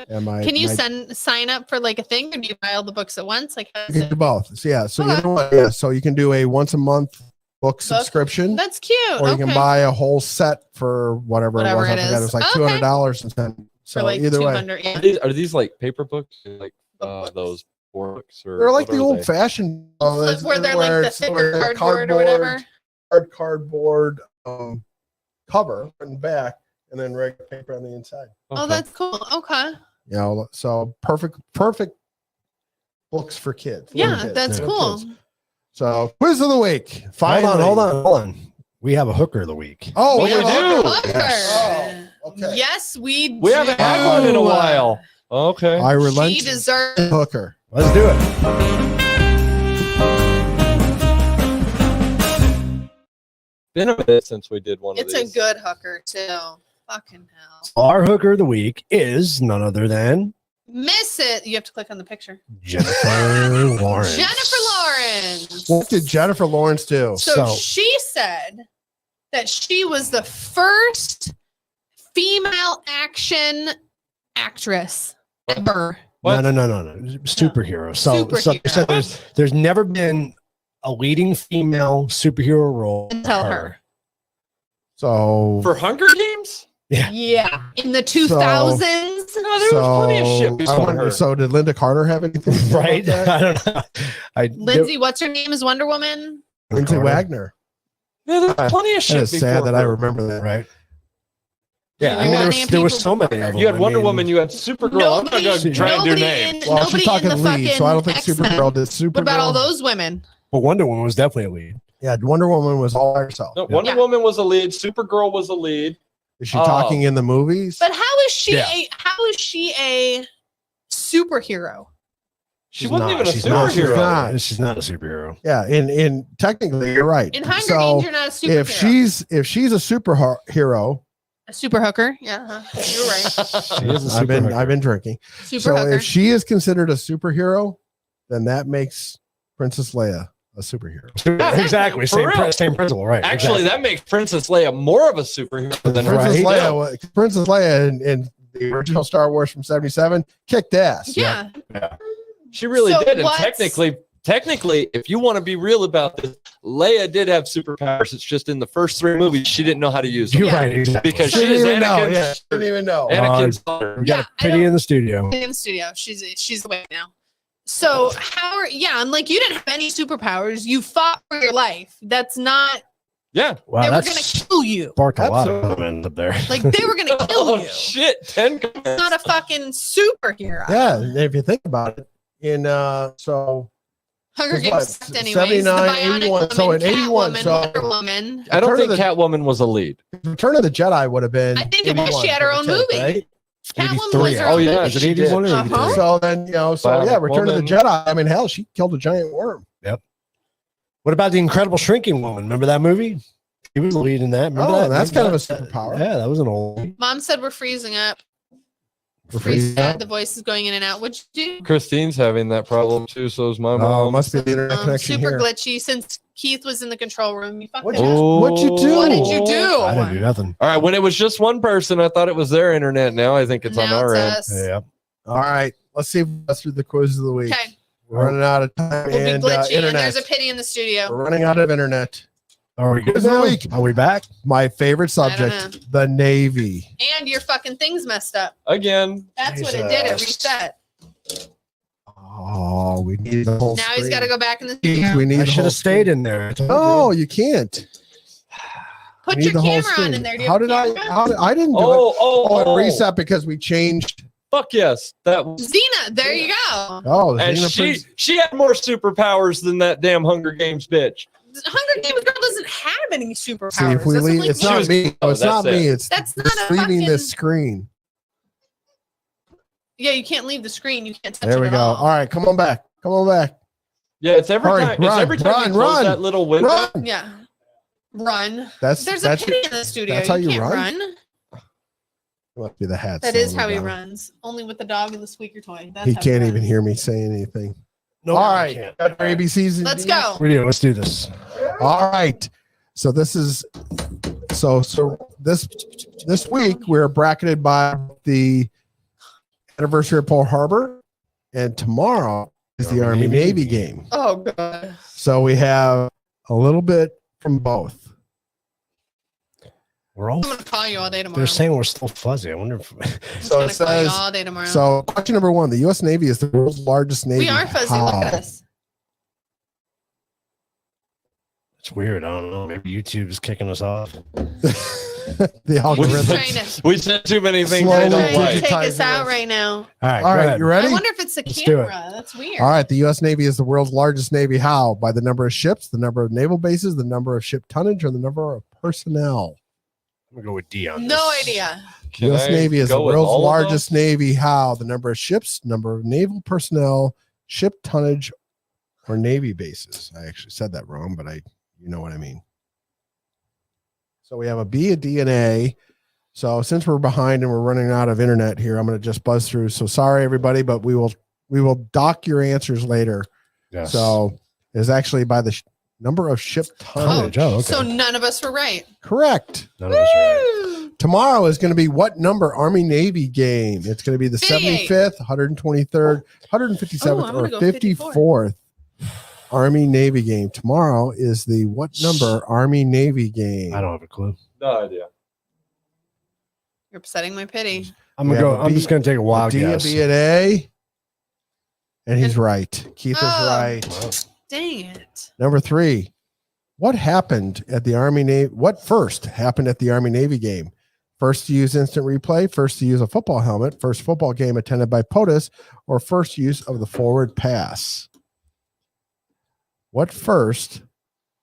And Can you sign up for like a thing, or do you buy all the books at once? Like, how You does can do it? both. So, yeah. So you Okay. know what? Yeah. So you can do a once a month book subscription, That's cute. or you okay. can buy a whole set for whatever, Whatever it was. I it forgot. It is. was like Okay. $200 and then. So for like either way, 200. Yeah. Are these like paper books, or like Book books. those books, or they're like what the are old they? fashioned. Where they're like the thicker cardboard or whatever. Cardboard cover and back, and then regular paper on the inside. Oh, Okay. that's cool. Okay. You know, so perfect books for kids. little Yeah, kids, that's little cool. kids. So quiz of the week. Hold Finally. on. We have a hooker of the week. Oh, We have do. a Hooker. Yes. Oh, okay. Yes, we We haven't had one in a while. Okay. I relent. She deserves. Hooker. Let's do it. Been a bit since we did one It's of a these. good hooker too. Fucking hell. Our hooker of the week is none other than Miss it. You have to click on the picture. Jennifer Lawrence. Jennifer Lawrence. What did Jennifer Lawrence do? So So- she said that she was the first female action actress ever. What? No. Superhero. So Superhero. they said there's never been a leading female superhero role. Until her. So For Hunger Games? Yeah. In the 2000s. No, there was plenty of shit I before wonder, her. so did Linda Carter have anything to do Right? about that? I don't know. Lindsay, what's her name is Wonder Woman? Lindsay Carter. Wagner. Yeah, there's plenty of shit That is before sad that I her. remember that. Right. Yeah, I You mean, want there was people- so many of them. You had I Wonder mean, Woman, you had Supergirl. I'm not going to try and do nobody names. in- Well, nobody she's talking in the lead, so I don't think fucking Supergirl did Supergirl. What about all those women? But Wonder Woman was definitely a lead. Yeah, Wonder Woman was all by herself. No, Wonder Yeah. Woman was a lead. Supergirl was a lead. Is she Oh. talking in the movies? But how is she Yeah. a superhero? She wasn't even a She's not. She's superhero. not. She's not a superhero. Yeah, in technically you're right. In Hunger So Games, you're not a superhero. if she's a superhero, A super hooker. Yeah, you're right. She is a I've superhero. been drinking. Super So hooker. if she is considered a superhero, then that makes Princess Leia a superhero. Exactly. For real. Same principle, right? Actually, that makes Princess Leia more of a superhero than her. Princess Right. Princess Leia in the original Star Wars from '77 kicked ass. yeah. She really So did. And what's- technically, if you want to be real about this, Leia did have superpowers. It's just in the first 3 movies, she didn't know how to use them. You're Yeah. right. Exactly. Because She she is didn't even know. Anakin's, Yeah, she didn't even know. Anakin's daughter. we got Yeah, a pity in the studio. In the studio, she's the way now. So I'm like, you didn't have any superpowers. You fought for your life. That's not. Yeah. Wow, They were that's gonna kill you. sparked a lot Absolutely. of comments up there. Like they were gonna kill Oh you. shit! 10 comments. It's not a fucking superhero. Yeah, if you think about it, in so Hunger It's Games what, sucked anyways. 79, The Bionic 81. Woman, So in 81, Catwoman, so- Wonder Woman. I don't Return think of Catwoman was a lead. Return of the Jedi would have been. I think it was. 81, She had her give or own take, movie. right? Catwoman 83. was her Oh, own yeah, movie. Is it she 81 or did. 83? Uh-huh. So then Bionic Return of the Woman. Jedi. I mean, hell, she killed a giant worm. What about the Incredible Shrinking Woman? Remember that movie? He was the lead in that. Remember Oh, that? that's kind of a Remember superpower. that? Yeah, that was an old. Mom said we're freezing up. We're freezing up? The voice is going in and out. What'd you do? Christine's having that problem too. So is my Oh, mom. it must be the internet connection Super here. glitchy since Keith was in the control room. You fucked What'd it you- up. what'd you do? What did you do? I didn't do nothing. All right. When it was just one person, I thought it was their internet. Now I think it's on Now our it's end. us. Yeah. All right, let's see if we get through the quiz of the week. Okay. We're running out of time We'll be and glitchy, and internet. there's a pity in the We're studio. running out of internet. Are we good Quiz of the now? week. Are we back? My favorite I don't subject, the Navy. And your fucking thing's messed up. Again. That's what it did. It Jesus. reset. Oh, we need the whole Now he's screen. got to go back in the We studio. need I the should whole have stayed in there. No, you can't. Put We need your the whole camera on screen. in there. Do you How have a did I? camera? How did, I didn't do it. Oh, It reset because we changed. Fuck yes. That was. Zena, there you go. Oh, the And Xena she had more superpowers than that damn Hunger Games bitch. Hunger Games girl doesn't have any superpowers. See, if we That's leave, like it's one- not me. Oh, It's not that's me. it. It's That's not just a leaving fucking- this screen. Yeah, you can't leave the screen. You can't touch There it we at go. all. All right, come on back. Come on back. Yeah, it's every Hurry, time. It's run, every time run, you close run, that little window. Run. Yeah. Run. That's There's a that's pity in the studio. that's how you can't run? run. must be the hat. That is slowing how he down. runs. Only with the dog and the squeaker toy. That's He how can't runs. even hear me saying anything. No, All I right, can't. got our ABCs. and Let's Ds? go. We do. Let's do this. All right. So this is so this week we're bracketed by the anniversary of Pearl Harbor, and tomorrow is the Army Navy game. Oh god. So we have a little bit from both. We're all. I'm gonna call you all day tomorrow. They're saying we're still fuzzy. I wonder if. So I'm it gonna call you says. all day tomorrow. So question number one: the U.S. Navy is the world's largest navy. we are fuzzy. Look at How? us. It's weird. I don't know. Maybe YouTube's kicking us off. The We algorithm. Trying said, to- we said too many things Slowly they don't Trying to like. take digitizing us out this. right now. All right. All go right, ahead. you ready? I wonder if it's the Let's do it. camera. That's weird. All right, the U.S. Navy is the world's largest navy. How? By the number of ships, the number of naval bases, the number of ship tonnage, or the number of personnel? I'm gonna go with D on this. No idea. Can U.S. I Navy is the go with world's all of largest those? navy. How? The number of ships, number of naval personnel, ship tonnage, or navy bases. I actually said that wrong, but you know what I mean. So we have a B, a D, and A. So since we're behind and we're running out of internet here, I'm going to just buzz through. So sorry, everybody, but we will dock your answers later. Yes. So it's actually by the number of ship tonnage. Oh, okay. So none of us were right. Correct. None of us are right. Woo! Tomorrow is going to be what number Army Navy game? It's going to be the 58. 75th, 123rd, 157th, Oh, I'm or gonna go 54th Army Navy game. Tomorrow is the what number Army Navy game? I don't have a clue. No idea. You're upsetting my pity. I'm We gonna go. have a I'm B- just gonna take a wild D, a guess. B, and A. And he's right. Keith is Oh. right. Dang it. Number 3. What happened at the Army Navy? What first happened at the Army Navy game? First to use instant replay, first to use a football helmet, first football game attended by POTUS, or first use of the forward pass? What first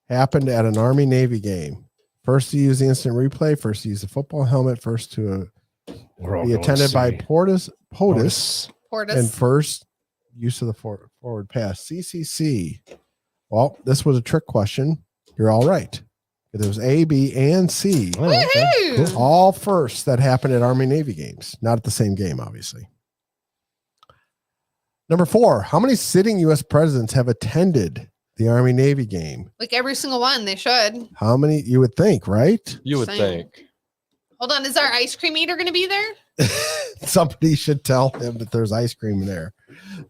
happened at an Army Navy game? First to use the instant replay, first to use the football helmet, first to We're all be going attended by C. POTUS, POTUS. Portis. and first use of the forward pass. CCC. Well, this was a trick question. You're all right. It was A, B, and C. Oh, okay. Woohoo! Cool. All first that happened at Army Navy games, not at the same game, obviously. Number 4, how many sitting U.S. presidents have attended the Army Navy game? Like every single one, they should. How many? You would think, right? You would Same. think. Hold on, is our ice cream eater going to be there? Somebody should tell him that there's ice cream there.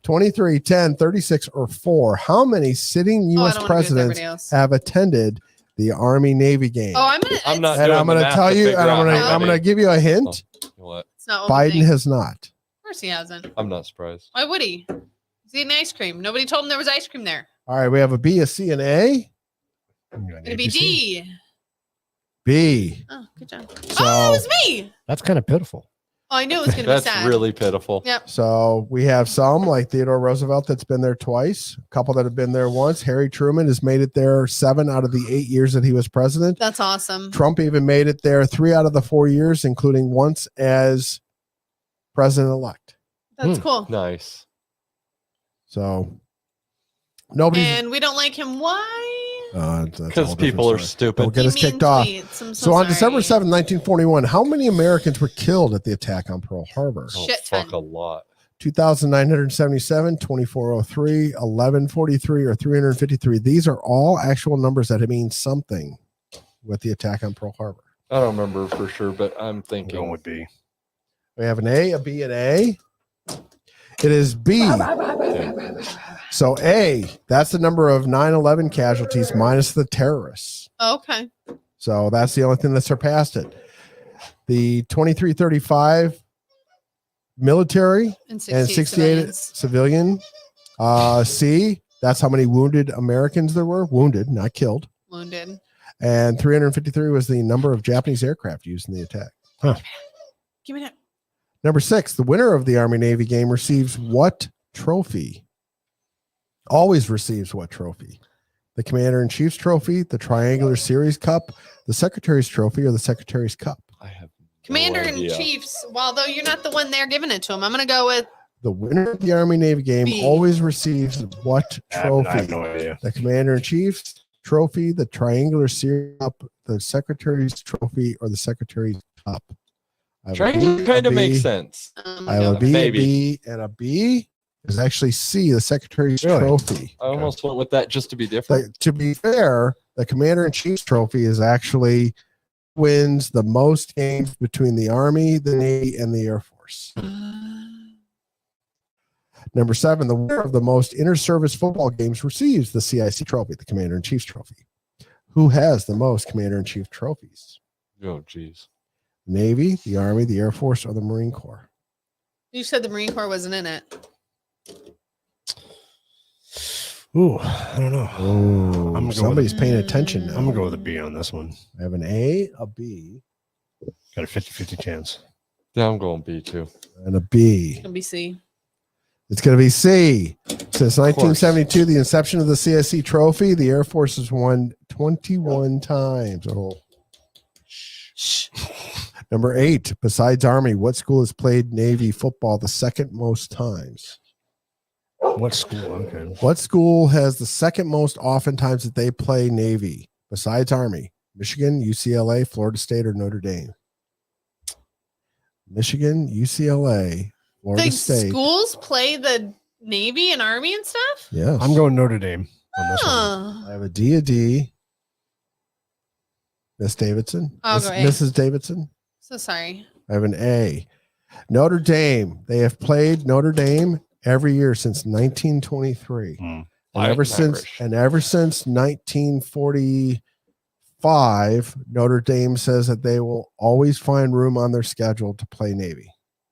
23, 10, 36, or 4. How many sitting Oh, I U.S. don't wanna be with presidents everybody else. have attended the Army Navy game? Oh, I'm gonna. I'm not And doing I'm the going to math tell to you, figure and I'm out going how to many. give you a hint. What? It's not Biden has not. Of course he hasn't. I'm not surprised. Why would he? He's He's eating ice cream. Nobody told him there was ice cream there. All right, we have a B, a C, and A. Gonna be D. B. Oh, good job. So, Oh, that was me. That's kind of pitiful. Oh, I knew it was gonna be That's sad. really pitiful. Yep. so we have some like Theodore Roosevelt that's been there twice. A couple that have been there once. Harry Truman has made it there 7 out of the 8 years that he was president. That's awesome. Trump even made it there 3 out of the 4 years, including once as president-elect. That's cool. Nice. So nobody. And we don't like him. Why? Because people are stupid. Don't get us Mean kicked off. tweets. I'm So on December sorry. 7, 1941, how many Americans were killed at the attack on Pearl Harbor? Oh, Shit fuck ton. a lot. 2,977, 2,403, 1,143, or 353. These are all actual numbers that mean something with the attack on Pearl Harbor. I don't remember for sure, but I'm Going thinking. with B. We have an A, a B, and A. It is B. So A, that's the number of 9/11 casualties minus the terrorists. Okay. So that's the only thing that surpassed it. The 2335 military And and 68 civilian. C, that's how many wounded Americans there were. Wounded, not killed. Wounded. And 353 was the number of Japanese aircraft used in the attack. Give me that. Number 6, the winner of the Army-Navy game receives what trophy? Always receives what trophy? The Commander-in-Chief's trophy, the Triangular Series Cup, the Secretary's Trophy, or the Secretary's Cup? I have Commander no in idea. Chiefs. Well, though you're not the one there giving it to him, I'm gonna go with The winner of the Army-Navy game B. always receives what I trophy? have no idea. The Commander-in-Chief's Trophy, the Triangular Series Cup, the Secretary's Trophy, or the Secretary's Cup? I have a Triangle B, kind a of makes B. sense. I have a B, Maybe. a B, and a B is actually C, the Secretary's Really? Trophy. I almost went with that just to be different. To be fair, the Commander-in-Chief's Trophy is actually wins the most games between the Army, the Navy, and the Air Force. Number 7, the winner of the most inter-service football games receives the CIC Trophy, the Commander-in-Chief's Trophy. Who has the most Commander-in-Chief trophies? Oh, geez. Navy, the Army, the Air Force, or the Marine Corps? You said the Marine Corps wasn't in it. Ooh, I don't know. Oh, gonna go with somebody's a- paying attention now. I'm gonna go with a B on this one. I have an A, a B, Got a 50-50 chance. Yeah, I'm going B too. and a B. It's gonna be C. It's going to be C. Since 1972, the inception of the CSC Trophy, the Air Force has won 21 times. Oh. Number 8, besides Army, what school has played Navy football the second most times? What school? Okay. What school has the second most often times that they play Navy besides Army? Michigan, UCLA, Florida State, or Notre Dame? Michigan, UCLA, Florida The State. schools play the Navy and Army and stuff? Yes. I'm going Notre Dame on this one. Oh. I have a D, a D. Miss Davidson. I'll go A. Mrs. Davidson. So sorry. I have an A. Notre Dame. They have played Notre Dame every year since 1923. Hmm. And Fighting ever since 1945, Notre Dame says that they will always find room on their schedule to play Navy.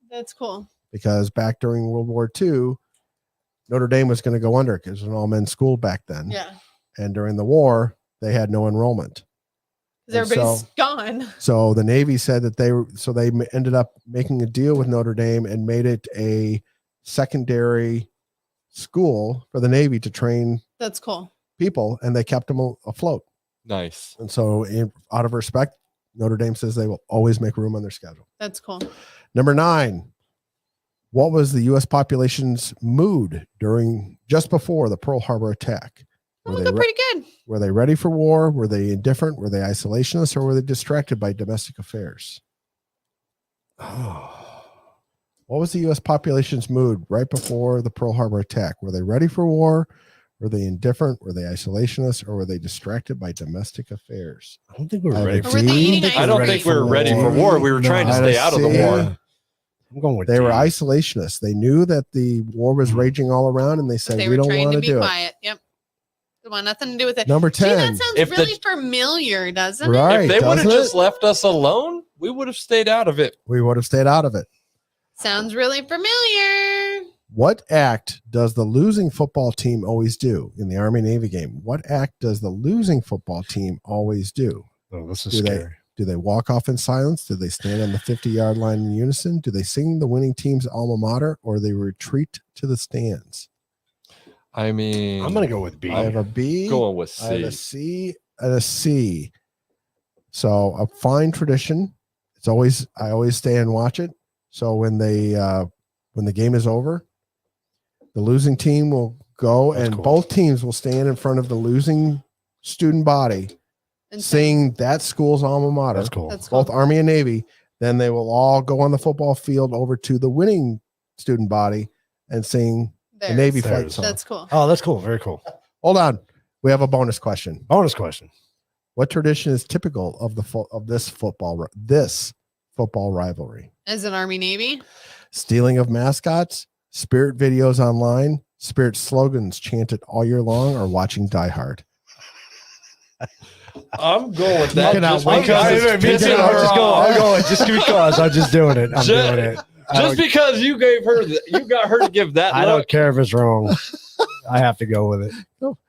That's cool. Because back during World War II, Notre Dame was going to go under because it was an all-men's school back then. Yeah. And during the war, they had no enrollment. Because And everybody's so- gone. So the Navy said that they ended up making a deal with Notre Dame and made it a secondary school for the Navy to train That's cool. people, and they kept them afloat. Nice. And so out of respect, Notre Dame says they will always make room on their schedule. That's cool. Number 9, what was the U.S. population's mood just before the Pearl Harbor attack? Oh, they're pretty good. Were they ready for war? Were they indifferent? Were they isolationists? Or were they distracted by domestic affairs? Oh. What was the U.S. population's mood right before the Pearl Harbor attack? Were they ready for war? Were they indifferent? Were they isolationists? Or were they distracted by domestic affairs? I don't think we I were ready have Or were they D. eating I don't ice think cream? we were ready for war. We were trying to No, stay out of the C. war. I'm going with They D. were isolationists. They knew that the war was raging all around, and they But said, they we were don't trying want to to be do it. quiet. Yep. They want nothing to do with it. Number Gee, 10. that sounds If the- really familiar, doesn't it? Right. If they would have doesn't just it? left us alone, we would have stayed out of it. We would have stayed out of it. Sounds really familiar. What act does the losing football team always do in the Army-Navy game? What act does the losing football team always do? Oh, this is scary. Do they walk off in silence? Do they stand on the 50-yard line in unison? Do they sing the winning team's alma mater, or they retreat to the stands? I mean, I'm going to go with B. I have a B. Going with I have C. a C and a C. So a fine tradition. I always stay and watch it. So when the game is over, the losing team will go. That's and cool. Both teams will stand in front of the losing student body and sing that school's alma mater. That's cool. Both Army and Navy. Then they will all go on the football field over to the winning student body and sing the Navy flight song. That's cool. Oh, that's cool. Very cool. Hold on. We have a bonus question. Bonus question. What tradition is typical of this football rivalry? As an Army Navy? Stealing of mascots, Spirit videos online, Spirit slogans chanted all year long, or watching Die Hard? I'm going with that. Just because I'm just doing it. I'm doing it. Just because you got her to give that. I don't care if it's wrong. I have to go with it. No.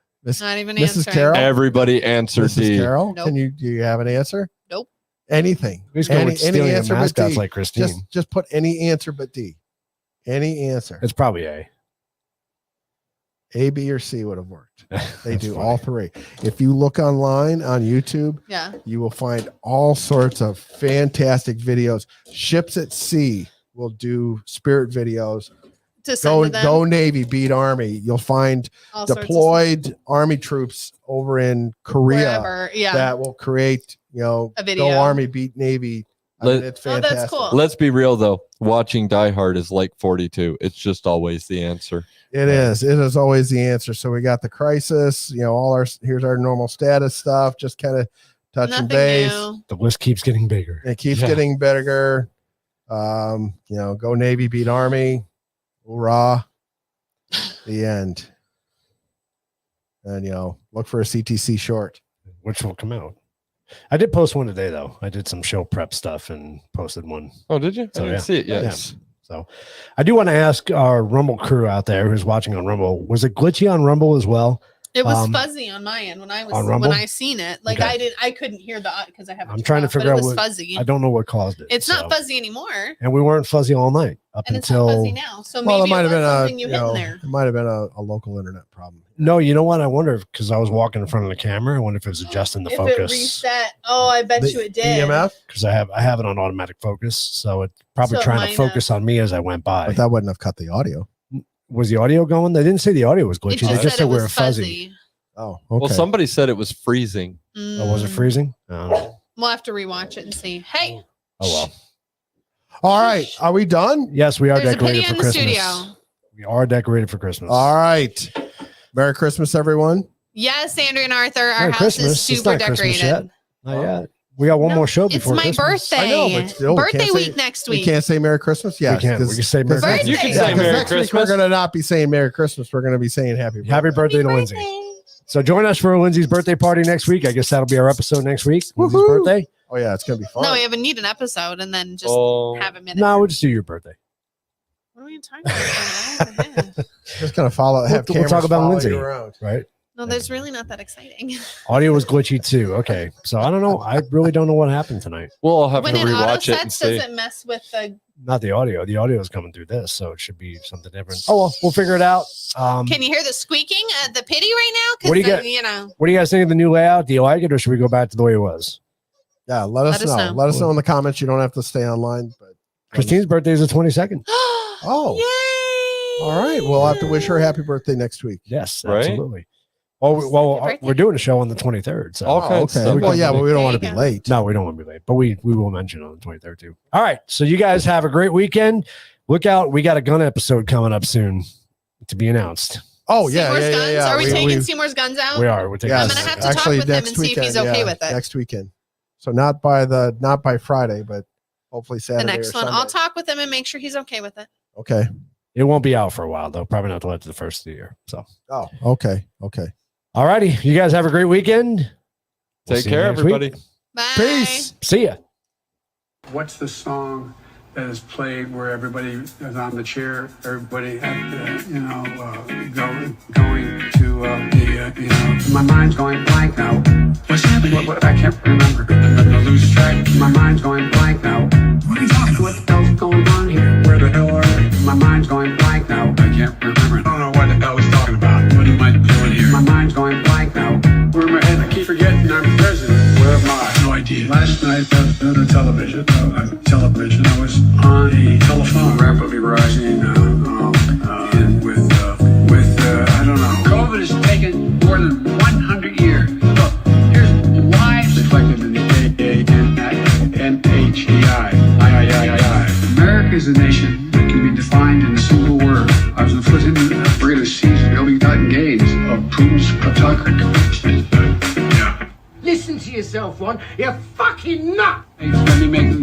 Not even Mrs. answering. Carroll? Everybody answer Mrs. D. Carroll, Nope. do you have an answer? Nope. Anything. Who's going with stealing answer but mascots D. like Christine? Just put any answer but D. Any answer. It's probably A. A, B, or C would have worked. They do funny. all three. If you look online on YouTube, you will find all sorts of fantastic videos. Ships at Sea will do Spirit videos. Go Navy, beat Army. You'll find all deployed Army troops over in Korea that will create, a video. Go Army, beat Navy. It's fantastic. That's cool. Let's be real though. Watching Die Hard is like 42. It's just always the answer. It is. It is always the answer. So we got the crisis. Here's our normal status stuff. Just kind of touching base. New. The list keeps getting bigger. It keeps getting bigger. Go Navy, beat Army. Hoorah. The end. And look for a CTC short, which will come out. I did post one today though. I did some show prep stuff and posted one. Oh, did you? So, I didn't see it yet. Yes. So I do want to ask our Rumble crew out there who's watching on Rumble, was it glitchy on Rumble as well? It was fuzzy on my end when I seen it. Like okay. I couldn't hear the because I have. I'm trying to figure out what fuzzy. I don't know what caused it. It's not fuzzy anymore. And we weren't fuzzy all night until. It's not fuzzy now. So maybe it might have been something you hit in there. It might have been a local internet problem. No, you know what? I wonder because I was walking in front of the camera. I wonder if it was adjusting the focus. It reset. Oh, I bet you it did. EMF? Because I have it on automatic focus, so it's probably trying to focus on me as I went by. But that wouldn't have cut the audio. Was the audio going? They didn't say the audio was glitchy. They just said we were fuzzy. Oh, okay. Well, somebody said it was freezing. Oh, was it freezing? We'll have to rewatch it and see. Hey. Oh well. All right. Are we done? Yes, we are There's decorated for Christmas. Studio. We are decorated for Christmas. All right. Merry Christmas, everyone. Yes, Andrew and Arthur. Our Merry house Christmas. is super decorated. Not yet. We got one more show before Christmas. It's my birthday. I know, but still, birthday week next week. We can't say Merry Christmas. Yeah, we can say Merry Christmas. You can say Merry next Christmas. Week we're going to not be saying Merry Christmas. We're going to be saying Happy Birthday. Happy birthday to Lindsay. So join us for Lindsay's birthday party next week. I guess that'll be our episode next week. Lindsay's birthday. Oh yeah, it's gonna be fun. No, we have need an episode and then just have a minute. No, we'll just do your birthday. What are we talking about? Just gonna follow. We'll talk about Lindsay, right? No, there's really not that exciting. Audio was glitchy too. Okay, so I don't know. I really don't know what happened tonight. We'll have when to rewatch it and does see. it mess with the? Not the audio. The audio is coming through this, so it should be something different. Oh well, we'll figure it out. Can you hear the squeaking at the pity right now? What do you get? What do you guys think of the new layout? Do you like it, or should we go back to the way it was? Yeah, let us know. Let us know in the comments. You don't have to stay online. But Christine's birthday is the 22nd. Oh, yay! All right. We'll have to wish her happy birthday next week. Yes, right? Absolutely. Well, we're doing a show on the 23rd. So. Okay. Well, yeah, but we don't want to be late. No, we don't want to be late, but we will mention it on the 23rd too. All right. So you guys have a great weekend. Look out. We got a gun episode coming up soon to be announced. Oh, yeah. Are we taking Seymour's guns out? We are. We're taking I'm going to have to talk with him and see if he's okay with it. Next weekend. So not by Friday, but hopefully Saturday. The next one. Sunday. I'll talk with him and make sure he's okay with it. Okay. It won't be out for a while, though. Probably not till after the first of the year. So. Oh, okay. All righty. You guys have a great weekend. Take care, everybody. Bye. Peace. See ya. What's the song that is played where everybody is on the chair, everybody at going to my mind's going blank now. What's happening? What, I can't remember. I lose track. My mind's going blank now. What are you talking about? What the hell's going on here? Where the hell are we? My mind's going blank now. I can't remember. I don't know what the hell he's talking about. What am I doing here? My mind's going blank now. Where am I headed? I keep forgetting I'm president. Where am I? No idea. Last night on the television, I was on a telephone rapidly rising, and with I don't know. COVID has taken more than 100 years. Look, here's lives reflected in the NHEI. America is a nation that can be defined in a single word. I was inflicting we're going to seize the ill-gotten gains of Putin's kleptocracy. Yeah. Listen to yourself, Ron. You're fucking nut. Hey, let me make